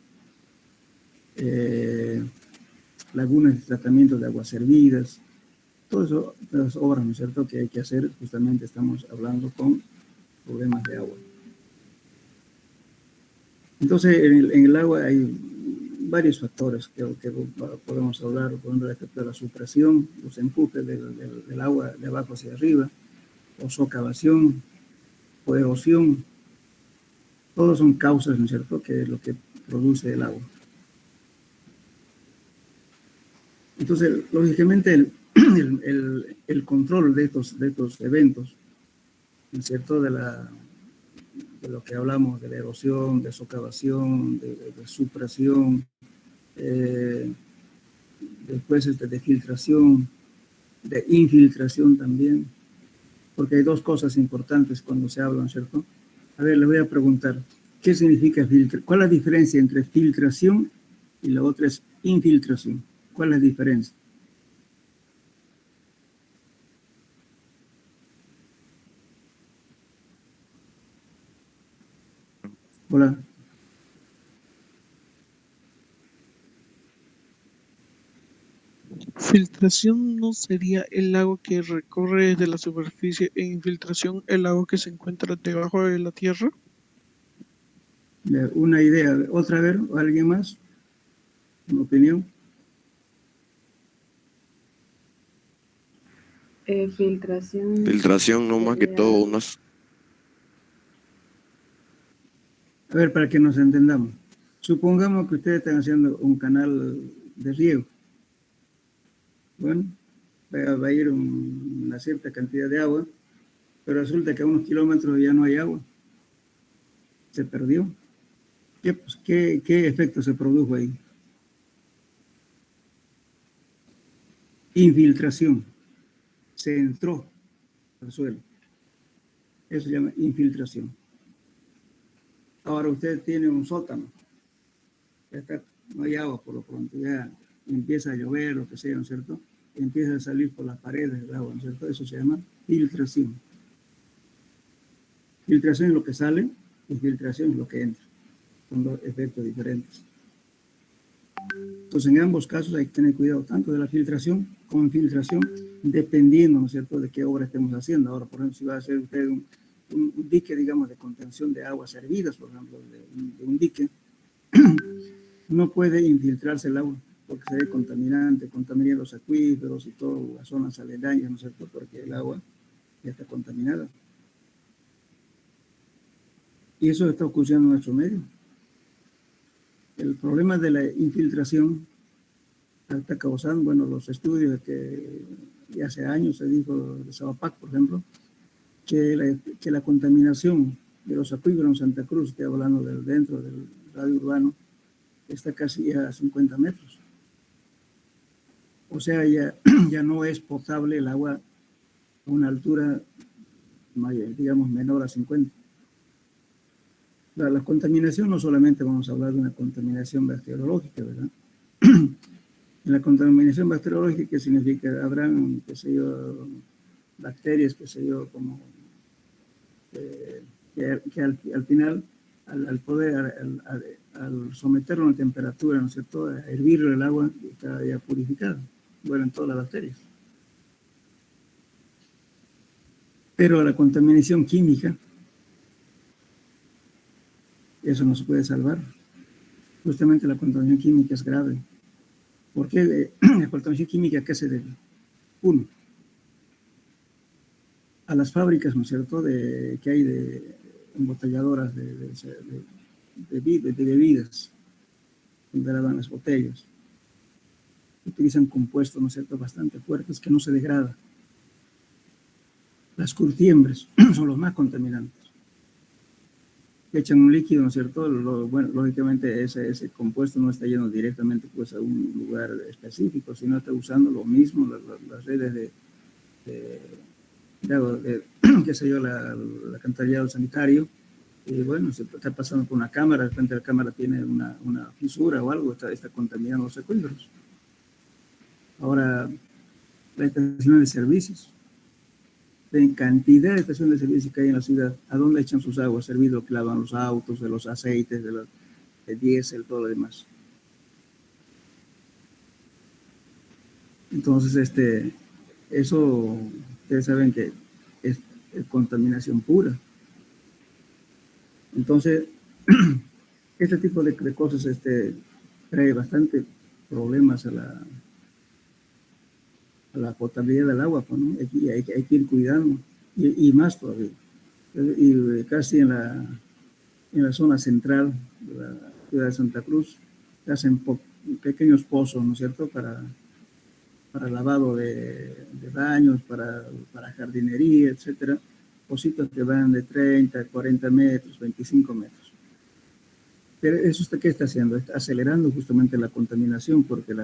lagunas de tratamiento de aguas servidas, todo eso, las obras, ¿no es cierto?, que hay que hacer, justamente estamos hablando con problemas de agua. Entonces, en el agua hay varios factores que podemos hablar, por ejemplo, de la supresión, los empujes del agua de abajo hacia arriba, o socavación, o erosión. Todos son causas, ¿no es cierto?, que es lo que produce el agua. Entonces, lógicamente, el control de estos eventos, ¿no es cierto?, de lo que hablamos, de la erosión, de socavación, de supresión, después de filtración, de infiltración también, porque hay dos cosas importantes cuando se habla, ¿no es cierto? A ver, les voy a preguntar, ¿qué significa filtrar? ¿Cuál es la diferencia entre filtración y la otra es infiltración? ¿Cuál es la diferencia? Hola. Filtración no sería el agua que recorre desde la superficie e infiltración el agua que se encuentra debajo de la tierra. Una idea. ¿Otra vez? ¿Alguien más? ¿Una opinión? Filtración. Filtración, no más que todo, unas. A ver, para que nos entendamos. Supongamos que ustedes están haciendo un canal de riego. Bueno, va a ir una cierta cantidad de agua, pero resulta que a unos kilómetros ya no hay agua. Se perdió. ¿Qué efecto se produjo ahí? Infiltración. Se entró al suelo. Eso se llama infiltración. Ahora usted tiene un sótano. Ya está, no hay agua por lo pronto. Ya empieza a llover, lo que sea, ¿no es cierto? Empieza a salir por las paredes el agua, ¿no es cierto? Eso se llama filtración. Filtración es lo que sale y filtración es lo que entra. Son dos efectos diferentes. Entonces, en ambos casos hay que tener cuidado tanto de la filtración como infiltración, dependiendo, ¿no es cierto?, de qué obra estemos haciendo. Ahora, por ejemplo, si va a hacer usted un dique, digamos, de contención de aguas servidas, por ejemplo, de un dique, no puede infiltrarse el agua porque sería contaminante, contaminaría los acuíferos y todas las zonas aledañas, ¿no es cierto?, porque el agua ya está contaminada. Y eso está ocurriendo en nuestro medio. El problema de la infiltración está causando, bueno, los estudios que hace años se dijo de Sabapac, por ejemplo, que la contaminación de los acuíferos en Santa Cruz, estoy hablando dentro del radio urbano, está casi a 50 metros. O sea, ya no es potable el agua a una altura, digamos, menor a 50. La contaminación no solamente vamos a hablar de una contaminación bacteriológica, ¿verdad? En la contaminación bacteriológica, ¿qué significa? Habrán, qué sé yo, bacterias, qué sé yo, como que al final, al someterlo a una temperatura, ¿no es cierto?, a hervir el agua, está ya purificada, mueren todas las bacterias. Pero la contaminación química, eso no se puede salvar. Justamente la contaminación química es grave. ¿Por qué la contaminación química a qué se debe? Uno, a las fábricas, ¿no es cierto?, que hay de embotelladoras de bebidas, donde lavan las botellas. Utilizan compuestos, ¿no es cierto?, bastante fuertes que no se degradan. Las curtiembres son los más contaminantes. Echan un líquido, ¿no es cierto? Bueno, lógicamente ese compuesto no está yendo directamente pues, a un lugar específico, sino está usando lo mismo, las redes qué sé yo, el alcantarillado sanitario, y bueno, se está pasando por una cámara, de repente la cámara tiene una fisura o algo, está contaminando los acuíferos. Ahora, la estación de servicios, en cantidad de estaciones de servicio que hay en la ciudad, ¿a dónde echan sus aguas? Servido que lavan los autos, de los aceites, de diésel, todo lo demás. Entonces, eso, ustedes saben que es contaminación pura. Entonces, este tipo de cosas trae bastante problemas a la potabilidad del agua, pues, ¿no? Hay que ir cuidando, y más todavía. Y casi en la zona central de la ciudad de Santa Cruz, se hacen pequeños pozos, ¿no es cierto?, para lavado de baños, para jardinería, etcétera, pocitos que van de 30, 40 metros, 25 metros. Pero eso ¿qué está haciendo? Está acelerando justamente la contaminación, porque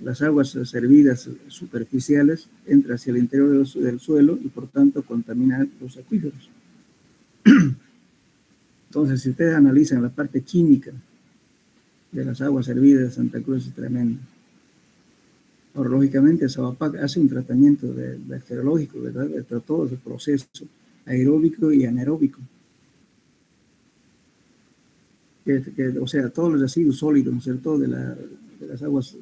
las aguas servidas superficiales entran hacia el interior del suelo y por tanto contaminan los acuíferos. Entonces, si ustedes analizan la parte química de las aguas servidas de Santa Cruz, es tremenda. Ahora, lógicamente, Sabapac hace un tratamiento bacteriológico, ¿verdad? De todo ese proceso aeróbico y anaeróbico. O sea, todos los residuos sólidos, ¿no es cierto?, de las aguas,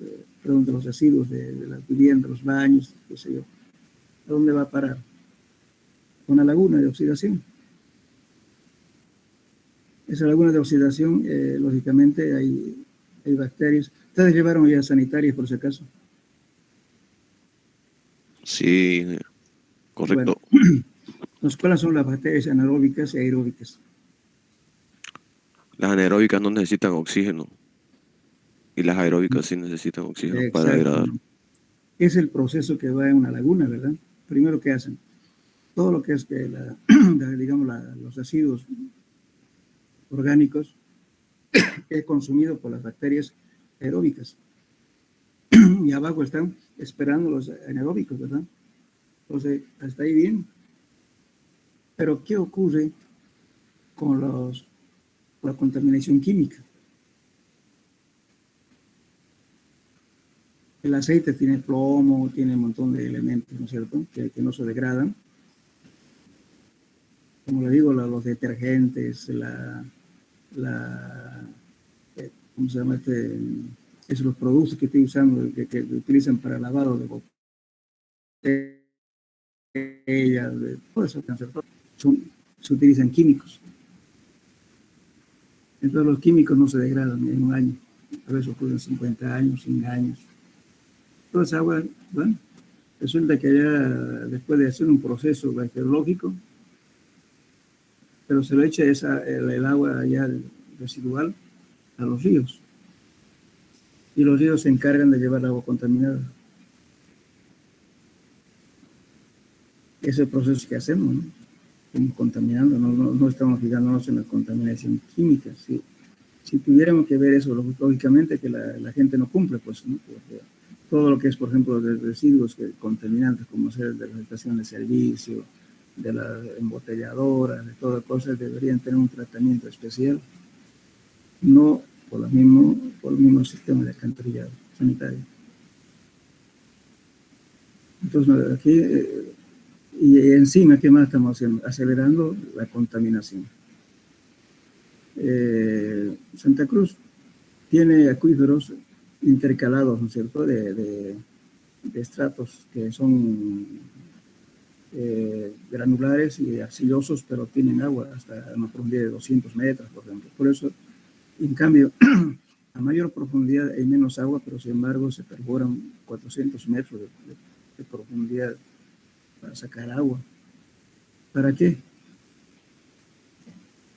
de los residuos de las viviendas, los baños, qué sé yo. ¿A dónde va a parar? Una laguna de oxidación. Esa laguna de oxidación, lógicamente, hay bacterias. ¿Ustedes llevaron ya sanitarias, por si acaso? Sí, correcto. Bueno, ¿cuáles son las bacterias anaeróbicas y aeróbicas? Las anaeróbicas no necesitan oxígeno y las aeróbicas sí necesitan oxígeno para Exacto. degradar. Es el proceso que va en una laguna, ¿verdad? Primero, ¿qué hacen? Todo lo que es digamos, los residuos orgánicos es consumido por las bacterias aeróbicas. Y abajo están esperando los anaeróbicos, ¿verdad? Entonces, hasta ahí bien. Pero, ¿qué ocurre con la contaminación química? El aceite tiene plomo, tiene un montón de elementos, ¿no es cierto?, que no se degradan. Como le digo, los detergentes, ¿cómo se llama esos los productos que estoy usando, que utilizan para lavado de botellas, de todo eso, se utilizan químicos. Entonces los químicos no se degradan en un año. A veces ocurren 50 años, 100 años. Toda esa agua, bueno, resulta que ya después de hacer un proceso bacteriológico, pero se le echa el agua ya residual a los ríos. Y los ríos se encargan de llevar agua contaminada. Ese es el proceso que hacemos, ¿no? como contaminando, no estamos fijándonos en la contaminación química. Si tuviéramos que ver eso, lógicamente que la gente no cumple, pues, ¿no? Porque todo lo que es, por ejemplo, de residuos contaminantes, como ser de la estación de servicio, de las embotelladoras, de todas cosas, deberían tener un tratamiento especial, no por el mismo sistema de alcantarillado sanitario. Entonces, aquí, y encima, ¿qué más estamos haciendo? Acelerando la contaminación. Santa Cruz tiene acuíferos intercalados, ¿no es cierto?, de estratos que son granulares y arcillosos, pero tienen agua hasta una profundidad de 200 metros, por ejemplo. Por eso, en cambio, a mayor profundidad hay menos agua, pero sin embargo se perforan 400 metros de profundidad para sacar agua. ¿Para qué?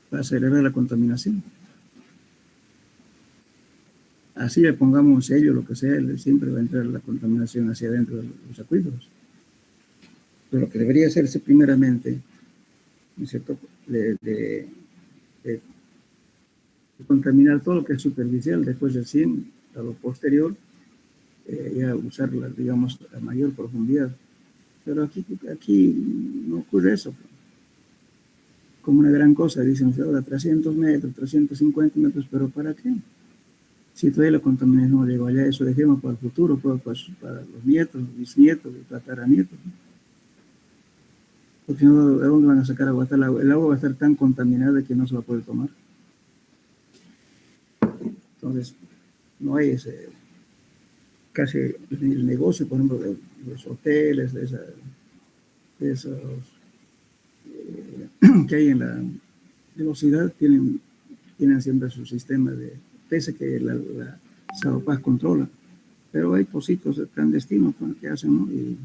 Para acelerar la contaminación. Así le pongamos un sello, lo que sea, siempre va a entrar la contaminación hacia adentro de los acuíferos. Pero lo que debería hacerse primeramente, ¿no es cierto?, de contaminar todo lo que es superficial, después de 100 a lo posterior, ya usarla, digamos, a mayor profundidad. Pero aquí no ocurre eso. Como una gran cosa, dicen ahora 300 metros, 350 metros, pero ¿para qué? Si todavía la contaminación no llegó allá, eso dejemos para el futuro, para los nietos, bisnietos, tataranietos, ¿no? Porque no, ¿de dónde van a sacar agua? El agua va a estar tan contaminada que no se va a poder tomar. Entonces, no hay casi el negocio, por ejemplo, de los hoteles, de esos que hay en la velocidad, tienen siempre su sistema pese que la Sabapaz controla, pero hay pocitos clandestinos que hacen, ¿no? Y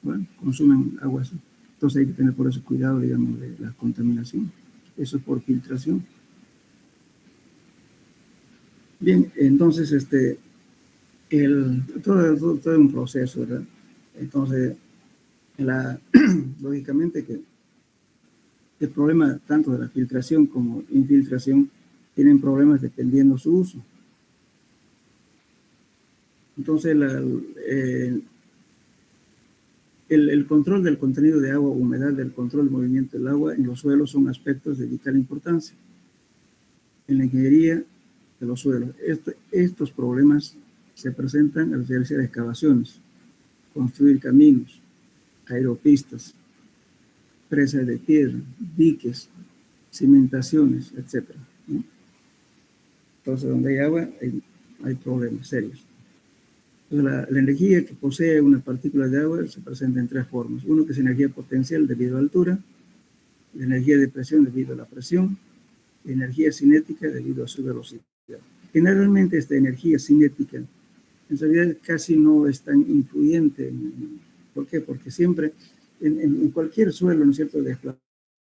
bueno, consumen agua así. Entonces hay que tener por eso cuidado, digamos, de la contaminación. Eso es por filtración. Bien, entonces todo es un proceso, ¿verdad? Entonces, lógicamente que el problema tanto de la filtración como infiltración tienen problemas dependiendo su uso. Entonces, el control del contenido de agua, humedad, del control del movimiento del agua en los suelos son aspectos de vital importancia. En la ingeniería de los suelos, estos problemas se presentan al realizar excavaciones, construir caminos, aeropistas, presas de tierra, diques, cimentaciones, etc., ¿no? Entonces, donde hay agua, hay problemas serios. Entonces, la energía que posee una partícula de agua se presenta en tres formas. Uno que es energía potencial debido a la altura, la energía de presión debido a la presión, y energía cinética debido a su velocidad. Generalmente esta energía cinética en realidad casi no es tan influyente. ¿Por qué? Porque siempre en cualquier suelo, ¿no es cierto?, de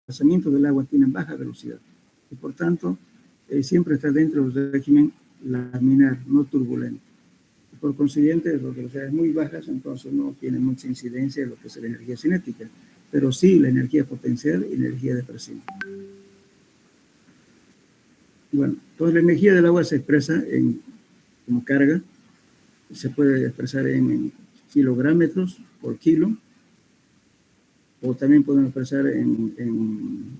desplazamiento del agua tienen baja velocidad y por tanto siempre está dentro del régimen laminar, no turbulento. Y por consiguiente, las velocidades muy bajas, entonces no tiene mucha incidencia en lo que es la energía cinética, pero sí la energía potencial y energía de presión. Bueno, entonces la energía del agua se expresa como carga, se puede expresar en kilográmetros por kilo, o también podemos expresar en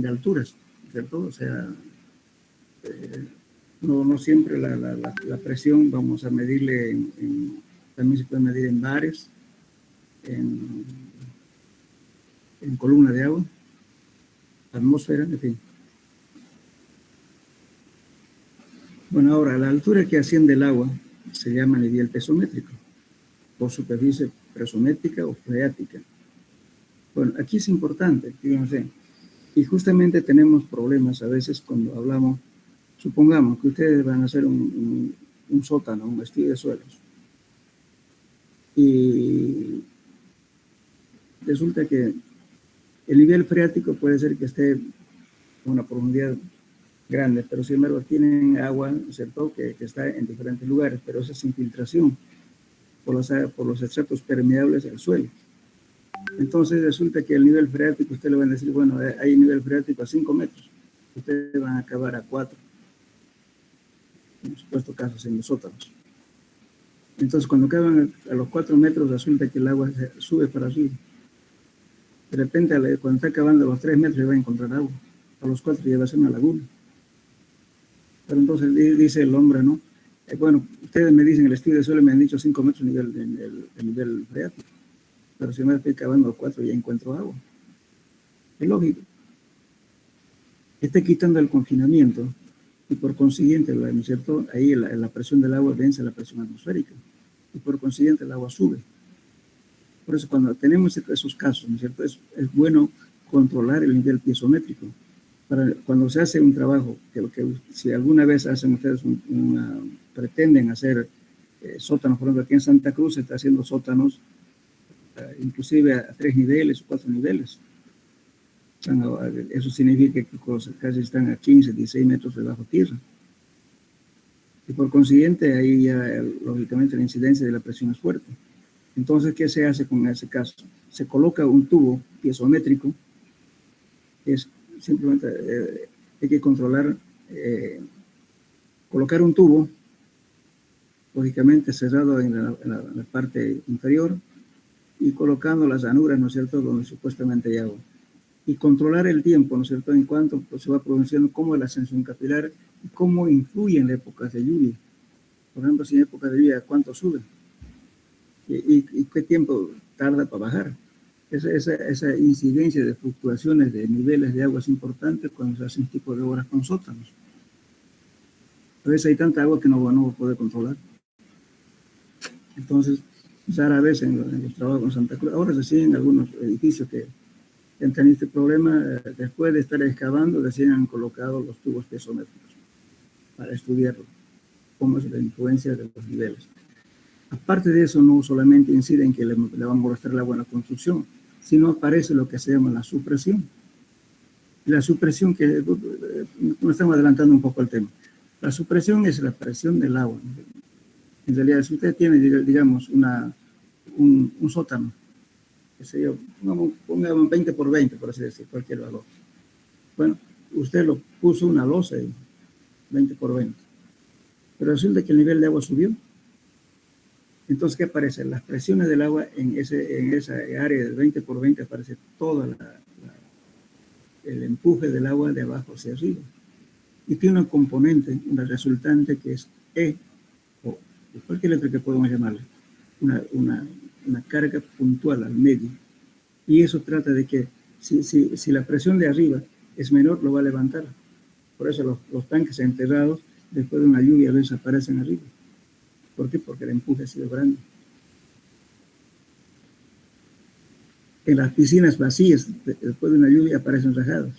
alturas, ¿cierto? O sea, no siempre la presión vamos a medirle también se puede medir en bares, en columna de agua, atmósfera, en fin. Bueno, ahora, la altura que asciende el agua se llama nivel pesométrico, o superficie presométrica o freática. Bueno, aquí es importante, fíjense, y justamente tenemos problemas a veces cuando hablamos, supongamos que ustedes van a hacer un sótano, un estudio de suelos, y resulta que el nivel freático puede ser que esté a una profundidad grande, pero sin embargo tienen agua, ¿cierto?, que está en diferentes lugares, pero esa es infiltración por los estratos permeables del suelo. Entonces resulta que el nivel freático, usted le van a decir, bueno, hay nivel freático a 5 metros, ustedes van a acabar a 4, en supuesto casos en los sótanos. Entonces cuando acaban a los 4 metros resulta que el agua sube para arriba. De repente cuando está acabando a los 3 metros ya va a encontrar agua, a los 4 ya va a ser una laguna. Pero entonces dice el hombre, ¿no? Bueno, ustedes me dicen, el estudio de suelo me han dicho 5 metros el nivel freático, pero si me estoy acabando a los 4 ya encuentro agua. Es lógico. Está quitando el confinamiento y por consiguiente, ¿no es cierto? Ahí la presión del agua vence la presión atmosférica y por consiguiente el agua sube. Por eso cuando tenemos esos casos, ¿no es cierto? Es bueno controlar el nivel piezométrico. Cuando se hace un trabajo, que si alguna vez hacen ustedes pretenden hacer sótanos, por ejemplo, aquí en Santa Cruz se está haciendo sótanos inclusive a 3 niveles o 4 niveles. Eso significa que casi están a 15, 16 metros debajo tierra. Y por consiguiente, ahí ya lógicamente la incidencia de la presión es fuerte. Entonces, ¿qué se hace con ese caso? Se coloca un tubo piezométrico, que es simplemente hay que controlar, colocar un tubo, lógicamente cerrado en la parte inferior, y colocando las ranuras, ¿no es cierto?, donde supuestamente hay agua. Y controlar el tiempo, ¿no es cierto?, en cuanto pues, se va produciendo, cómo es la ascensión capilar y cómo influye en las épocas de lluvia. Por ejemplo, si en época de lluvia, ¿cuánto sube? Y qué tiempo tarda para bajar. Esa incidencia de fluctuaciones de niveles de agua es importante cuando se hacen tipo de obras con sótanos. A veces hay tanta agua que no va a poder controlar. Entonces, rara vez en los trabajos en Santa Cruz, ahora se siguen algunos edificios que han tenido este problema, después de estar excavando, recién han colocado los tubos piezométricos para estudiarlo, cómo es la influencia de los niveles. Aparte de eso, no solamente incide en que le va a molestar el agua en la construcción, sino aparece lo que se llama la supresión. Y la supresión, que nos estamos adelantando un poco al tema. La supresión es la presión del agua. En realidad, si usted tiene, digamos, un sótano, que se yo, pongamos 20 por 20, por así decir, cualquier valor. Bueno, usted lo puso una losa ahí, 20 por 20. Pero resulta que el nivel de agua subió. Entonces, ¿qué aparece? Las presiones del agua en esa área de 20 por 20 aparece todo el empuje del agua de abajo hacia arriba. Y tiene una componente, una resultante que es E, o cualquier letra que podemos llamarle, una carga puntual al medio. Y eso trata de que si la presión de arriba es menor, lo va a levantar. Por eso los tanques enterrados, después de una lluvia, a veces aparecen arriba. ¿Por qué? Porque el empuje ha sido grande. En las piscinas vacías, después de una lluvia, aparecen rajadas.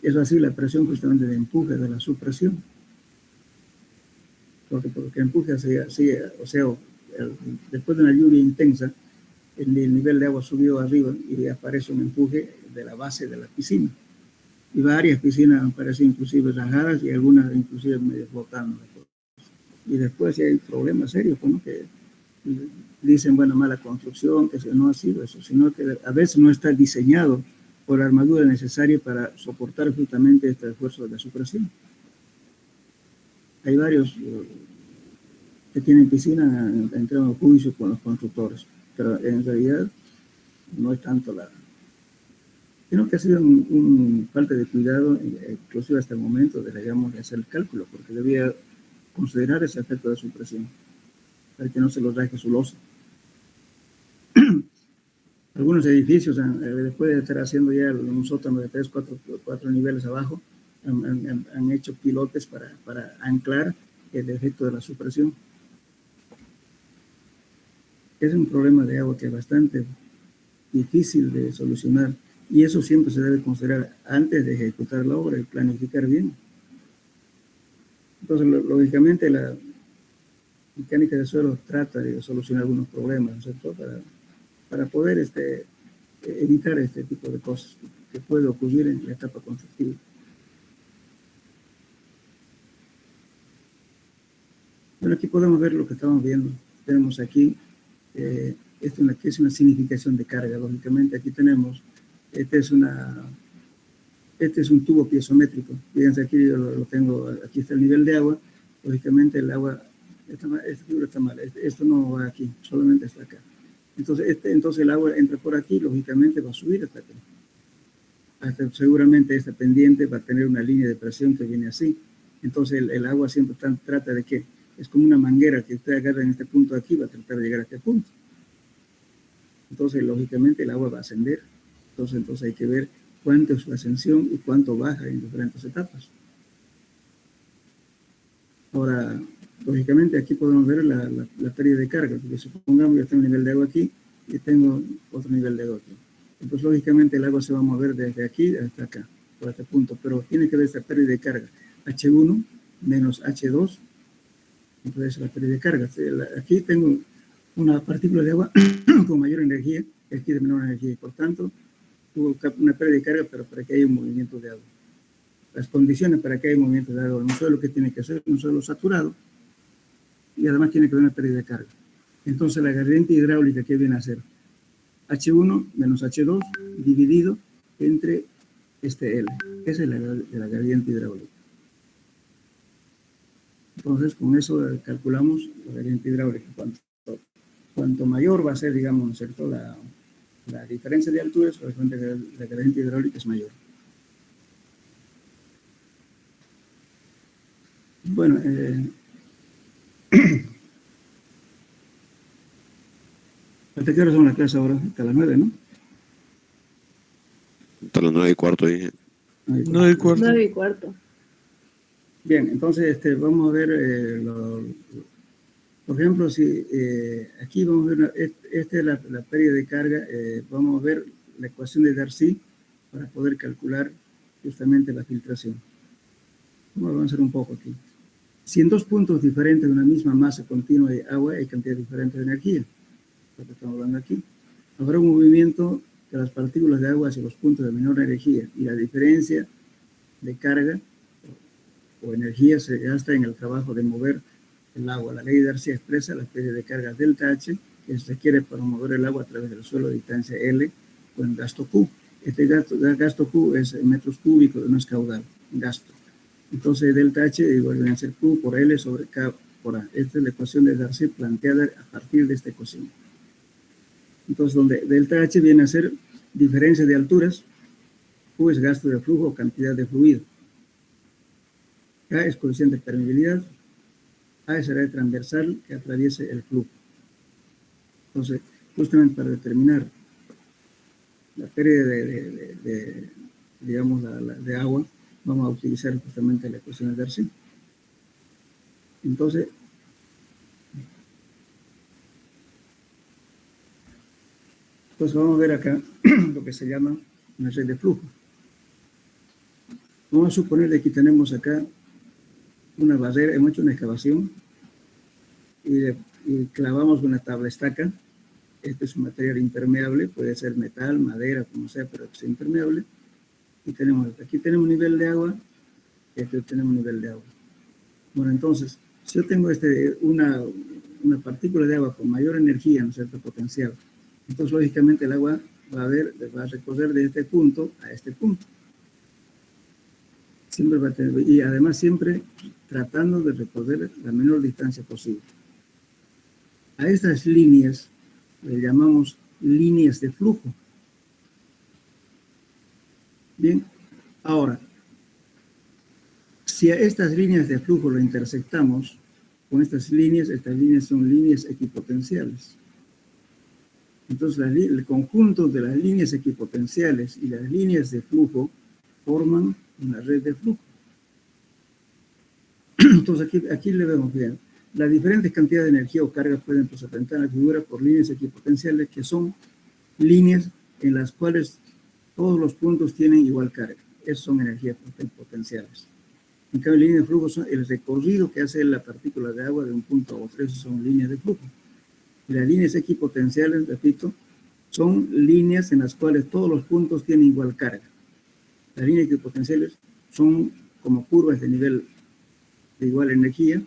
Es así la presión justamente de empuje, de la supresión. Porque el empuje después de una lluvia intensa, el nivel de agua subió arriba y aparece un empuje de la base de la piscina. Y varias piscinas aparecen inclusive rajadas y algunas inclusive medio flotando. Y después hay problemas serios, ¿no? Que dicen, bueno, mala construcción, que no ha sido eso, sino que a veces no está diseñado por la armadura necesaria para soportar justamente este esfuerzo de la supresión. Hay varios que tienen piscina entrando en juicio con los constructores, pero en realidad no es tanto sino que ha sido un falta de cuidado, inclusive hasta el momento de hacer el cálculo, porque debía considerar ese efecto de supresión, para que no se lo raje su losa. Algunos edificios, después de estar haciendo ya un sótano de 3, 4 niveles abajo, han hecho pilotes para anclar el efecto de la supresión. Es un problema de agua que es bastante difícil de solucionar, y eso siempre se debe considerar antes de ejecutar la obra y planificar bien. Entonces, lógicamente, la mecánica de suelo trata de solucionar algunos problemas, ¿no es cierto?, para poder evitar este tipo de cosas que puede ocurrir en la etapa constructiva. Bueno, aquí podemos ver lo que estamos viendo. Tenemos aquí que es una significación de carga. Lógicamente aquí tenemos, este es un tubo piezométrico. Fíjense aquí, yo lo tengo, aquí está el nivel de agua. Lógicamente el agua, esta figura está mal, esto no va aquí, solamente está acá. Entonces el agua entra por aquí, lógicamente va a subir hasta acá. Seguramente esta pendiente va a tener una línea de presión que viene así. Entonces el agua siempre trata de que es como una manguera que usted agarra en este punto de aquí, va a tratar de llegar a este punto. Entonces, lógicamente, el agua va a ascender. Entonces hay que ver cuánto es su ascensión y cuánto baja en diferentes etapas. Ahora, lógicamente, aquí podemos ver la pérdida de carga, porque supongamos que yo tengo un nivel de agua aquí y tengo otro nivel de agua aquí. Entonces, lógicamente, el agua se va a mover desde aquí hasta acá, por este punto, pero tiene que ver esta pérdida de carga. H1 menos H2, entonces la pérdida de carga. Aquí tengo una partícula de agua con mayor energía y aquí de menor energía, y por tanto, tuvo una pérdida de carga, pero para que haya un movimiento de agua. Las condiciones para que haya un movimiento de agua, un suelo que tiene que ser un suelo saturado, y además tiene que haber una pérdida de carga. Entonces la gradiente hidráulica, ¿qué viene a ser? H1 menos H2 dividido entre este L. Esa es la gradiente hidráulica. Entonces, con eso calculamos la gradiente hidráulica. Cuanto mayor va a ser, digamos, ¿no es cierto?, la diferencia de alturas, obviamente la gradiente hidráulica es mayor. Bueno, ¿hasta qué hora son las clases ahora? Hasta las 9, ¿no? Hasta las 9:15 dije. 9:15. 9:15. Bien, entonces vamos a ver, por ejemplo, si aquí vamos a ver, esta es la pérdida de carga, vamos a ver la ecuación de Darcy para poder calcular justamente la filtración. Vamos a avanzar un poco aquí. Si en dos puntos diferentes de una misma masa continua de agua hay cantidades diferentes de energía, lo que estamos hablando aquí, habrá un movimiento de las partículas de agua hacia los puntos de menor energía y la diferencia de carga o energía se gasta en el trabajo de mover el agua. La ley de Darcy expresa la pérdida de carga delta H que se requiere para mover el agua a través del suelo de distancia L con gasto Q. Este gasto Q es en metros cúbicos, no es caudal, gasto. Entonces delta H igual a ser Q por L sobre K por A. Esta es la ecuación de Darcy planteada a partir de esta ecuación. Entonces donde delta H viene a ser diferencia de alturas, Q es gasto de flujo o cantidad de fluido. K es coeficiente de permeabilidad, A es área transversal que atraviese el flujo. Entonces, justamente para determinar la pérdida de agua, vamos a utilizar justamente la ecuación de Darcy. Entonces, vamos a ver acá lo que se llama una red de flujo. Vamos a suponer que aquí tenemos acá una barrera, hemos hecho una excavación y clavamos una tabla estaca. Este es un material impermeable, puede ser metal, madera, como sea, pero que sea impermeable. Y aquí tenemos un nivel de agua, y aquí tenemos un nivel de agua. Bueno, entonces, si yo tengo una partícula de agua con mayor energía, ¿no es cierto?, potencial, entonces lógicamente el agua va a recorrer de este punto a este punto. Siempre va a tener, y además siempre tratando de recorrer la menor distancia posible. A estas líneas le llamamos líneas de flujo. Bien, ahora, si a estas líneas de flujo lo intersectamos con estas líneas son líneas equipotenciales. Entonces, el conjunto de las líneas equipotenciales y las líneas de flujo forman una red de flujo. Entonces, aquí le vemos bien. Las diferentes cantidades de energía o carga pueden representar en la figura por líneas equipotenciales, que son líneas en las cuales todos los puntos tienen igual carga. Esas son energías potenciales. En cambio, líneas de flujo son el recorrido que hace la partícula de agua de un punto a otro. Esas son líneas de flujo. Y las líneas equipotenciales, repito, son líneas en las cuales todos los puntos tienen igual carga. Las líneas equipotenciales son como curvas de nivel de igual energía,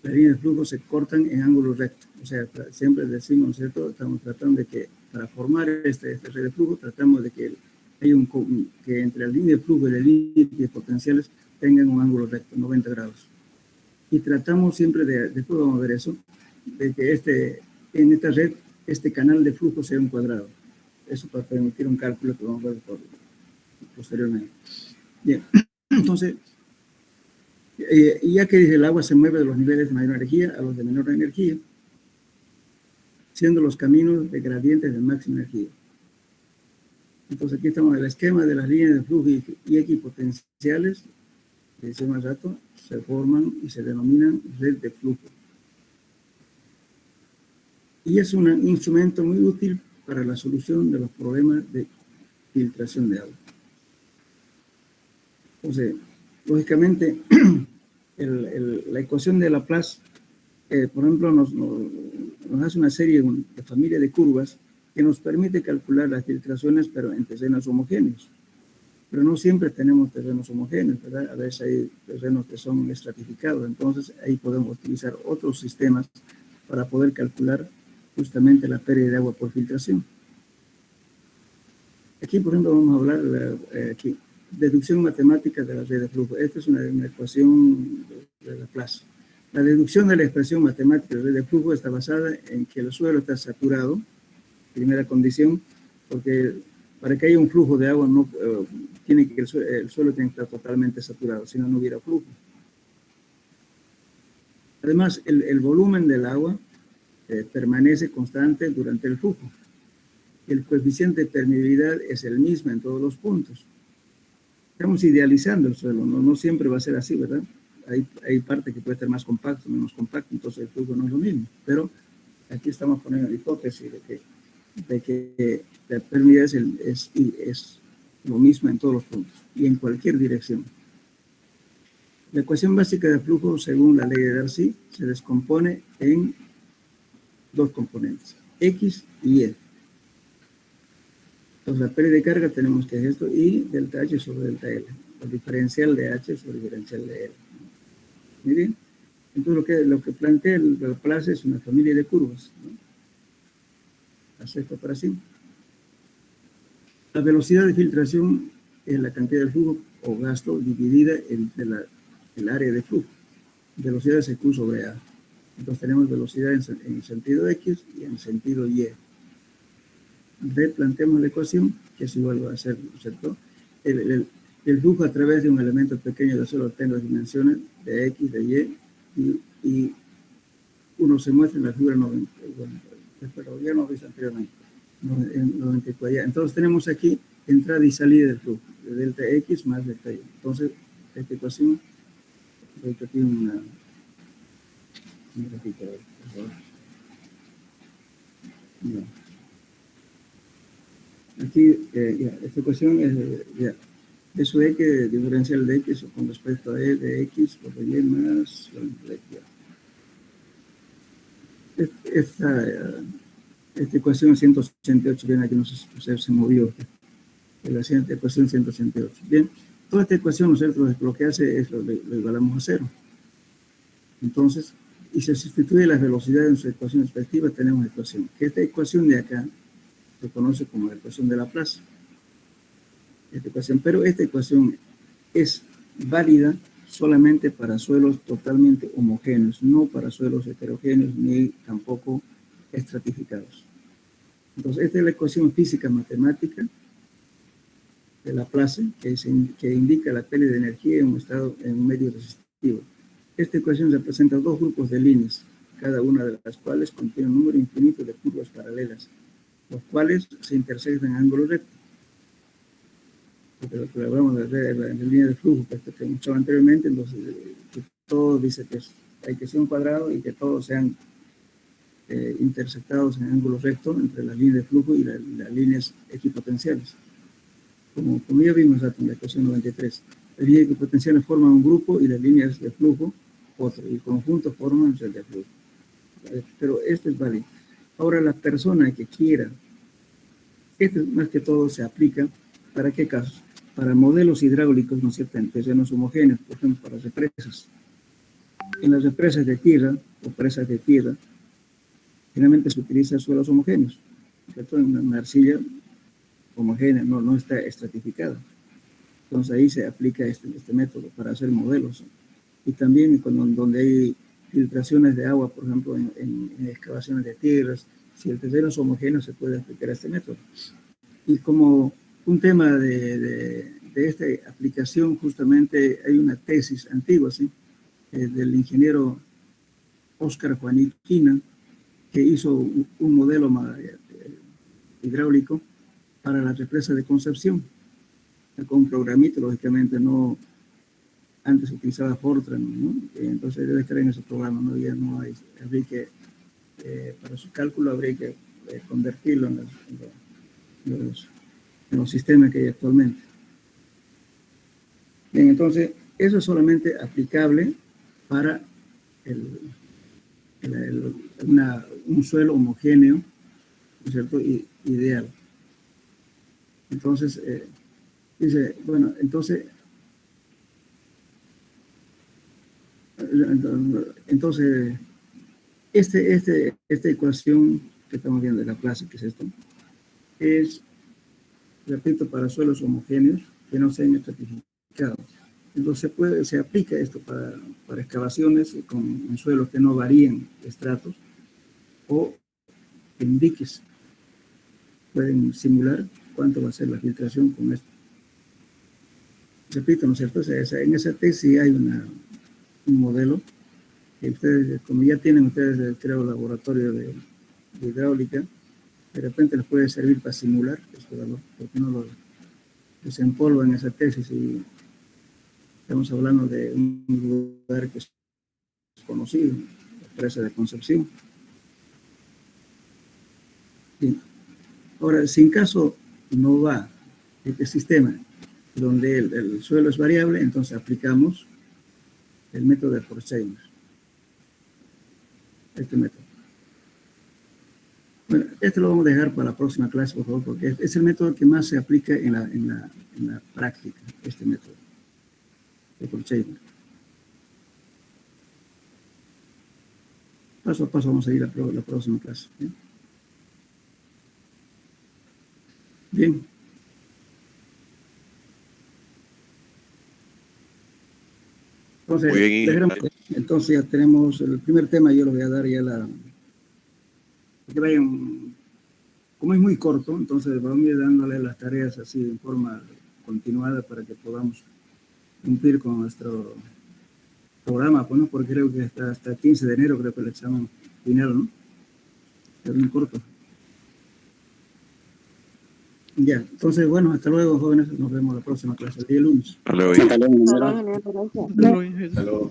las líneas de flujo se cortan en ángulo recto. O sea, siempre decimos, ¿no es cierto? Estamos tratando de que para formar esta red de flujo, tratamos de que hay que entre la línea de flujo y la línea de potenciales tengan un ángulo recto, 90 grados. Y tratamos siempre después vamos a ver eso, de que en esta red, este canal de flujo sea un cuadrado. Eso para permitir un cálculo que vamos a ver posteriormente. Bien, entonces, ya que el agua se mueve de los niveles de mayor energía a los de menor energía, siendo los caminos de gradientes de máxima energía. Entonces aquí estamos en el esquema de las líneas de flujo y equipotenciales, que decía más rato, se forman y se denominan red de flujo. Y es un instrumento muy útil para la solución de los problemas de filtración de agua. Entonces, lógicamente, la ecuación de Laplace, por ejemplo, nos hace una serie de familia de curvas que nos permite calcular las filtraciones, pero en terrenos homogéneos. Pero no siempre tenemos terrenos homogéneos, ¿verdad? A veces hay terrenos que son estratificados, entonces ahí podemos utilizar otros sistemas para poder calcular justamente la pérdida de agua por filtración. Aquí, por ejemplo, vamos a hablar aquí, deducción matemática de la red de flujo. Esta es una ecuación de Laplace. La deducción de la expresión matemática de la red de flujo está basada en que el suelo está saturado, primera condición, porque para que haya un flujo de agua tiene que el suelo tiene que estar totalmente saturado, si no, no hubiera flujo. Además, el volumen del agua permanece constante durante el flujo. El coeficiente de permeabilidad es el mismo en todos los puntos. Estamos idealizando el suelo, no siempre va a ser así, ¿verdad? Hay parte que puede estar más compacto, menos compacto, entonces el flujo no es lo mismo. Pero aquí estamos poniendo la hipótesis de que la permeabilidad es lo mismo en todos los puntos y en cualquier dirección. La ecuación básica de flujo, según la ley de Darcy, se descompone en dos componentes, X y Y. Entonces, la pérdida de carga tenemos que hacer esto y delta H sobre delta L, el diferencial de H sobre el diferencial de L. Muy bien. Entonces, lo que plantea el Laplace es una familia de curvas, ¿no? Hace esta operación. La velocidad de filtración es la cantidad de flujo o gasto dividida entre el área de flujo. Velocidad es Q sobre A. Entonces tenemos velocidad en sentido X y en sentido Y. Replanteamos la ecuación, que es igual a ser, ¿cierto? El flujo a través de un elemento pequeño de suelo tiene las dimensiones de X, de Y, y uno se muestra en la figura 90. Bueno, pero ya lo viste anteriormente. 94. Entonces tenemos aquí entrada y salida del flujo, de delta X más delta Y. Entonces, esta ecuación, aquí un ratito, por favor. No. Aquí, esta ecuación es, eso es que diferencial de X con respecto a E de X por Y más la Y. Esta ecuación 188, bien, aquí no se movió. La siguiente ecuación 188. Bien, toda esta ecuación, ¿no es cierto?, lo que hace es lo igualamos a cero. Entonces, y se sustituye las velocidades en su ecuación respectiva, tenemos ecuación. Que esta ecuación de acá se conoce como la ecuación de Laplace. Pero esta ecuación es válida solamente para suelos totalmente homogéneos, no para suelos heterogéneos ni tampoco estratificados. Entonces, esta es la ecuación física matemática de Laplace que indica la pérdida de energía en un medio resistivo. Esta ecuación representa dos grupos de líneas, cada una de las cuales contiene un número infinito de curvas paralelas, los cuales se intersectan en ángulo recto. Porque lo que hablamos de la línea de flujo que hemos dicho anteriormente, entonces que todo dice que hay que ser un cuadrado y que todos sean intersectados en ángulo recto entre la línea de flujo y las líneas equipotenciales. Como ya vimos en la ecuación 93, las líneas equipotenciales forman un grupo y las líneas de flujo otro, y el conjunto forman el de flujo. Pero esto es válido. Ahora, la persona que quiera, esto más que todo se aplica, ¿para qué casos? Para modelos hidráulicos, ¿no es cierto?, en terrenos homogéneos, por ejemplo, para represas. En las represas de tierra o presas de tierra, generalmente se utiliza suelos homogéneos, ¿cierto? En una arcilla homogénea, no está estratificada. Entonces ahí se aplica este método para hacer modelos. Y también donde hay filtraciones de agua, por ejemplo, en excavaciones de tierras, si el terreno es homogéneo se puede aplicar este método. Y como un tema de esta aplicación, justamente hay una tesis antigua, ¿sí? Del ingeniero Óscar Juaniquina, que hizo un modelo hidráulico para la represa de Concepción, con un programito, lógicamente, no, antes se utilizaba Fortran, ¿no? Entonces debe estar en ese programa, ¿no? Ya no hay, habría que, para su cálculo habría que convertirlo en los sistemas que hay actualmente. Bien, entonces, eso es solamente aplicable para un suelo homogéneo, ¿no es cierto? Ideal. Entonces, dice, bueno, entonces, esta ecuación que estamos viendo de la clase, que es esto, es, repito, para suelos homogéneos que no sean estratificados. Entonces se aplica esto para excavaciones en suelos que no varíen estratos o en diques. Pueden simular cuánto va a ser la filtración con esto. Repito, ¿no es cierto? En esa tesis hay un modelo que ustedes, como ya tienen ustedes, creo, laboratorio de hidráulica, de repente les puede servir para simular este valor, porque no lo desempolvan en esa tesis y estamos hablando de un lugar que es conocido, la presa de Concepción. Bien. Ahora, si en caso no va este sistema donde el suelo es variable, entonces aplicamos el método de Forchheimer. Este método. Bueno, este lo vamos a dejar para la próxima clase, por favor, porque es el método que más se aplica en la práctica, este método de Forchheimer. Paso a paso vamos a ir a la próxima clase. Bien. Entonces ya tenemos el primer tema, yo lo voy a dar ya que vayan, como es muy corto, entonces vamos a ir dándole las tareas así en forma continuada para que podamos cumplir con nuestro programa, pues, ¿no? Porque creo que hasta 15 de enero creo que el examen final, ¿no? Es muy corto. Ya, entonces, bueno, hasta luego, jóvenes. Nos vemos la próxima clase, el día lunes. Hasta luego. Hasta luego, ingeniero. Hasta luego.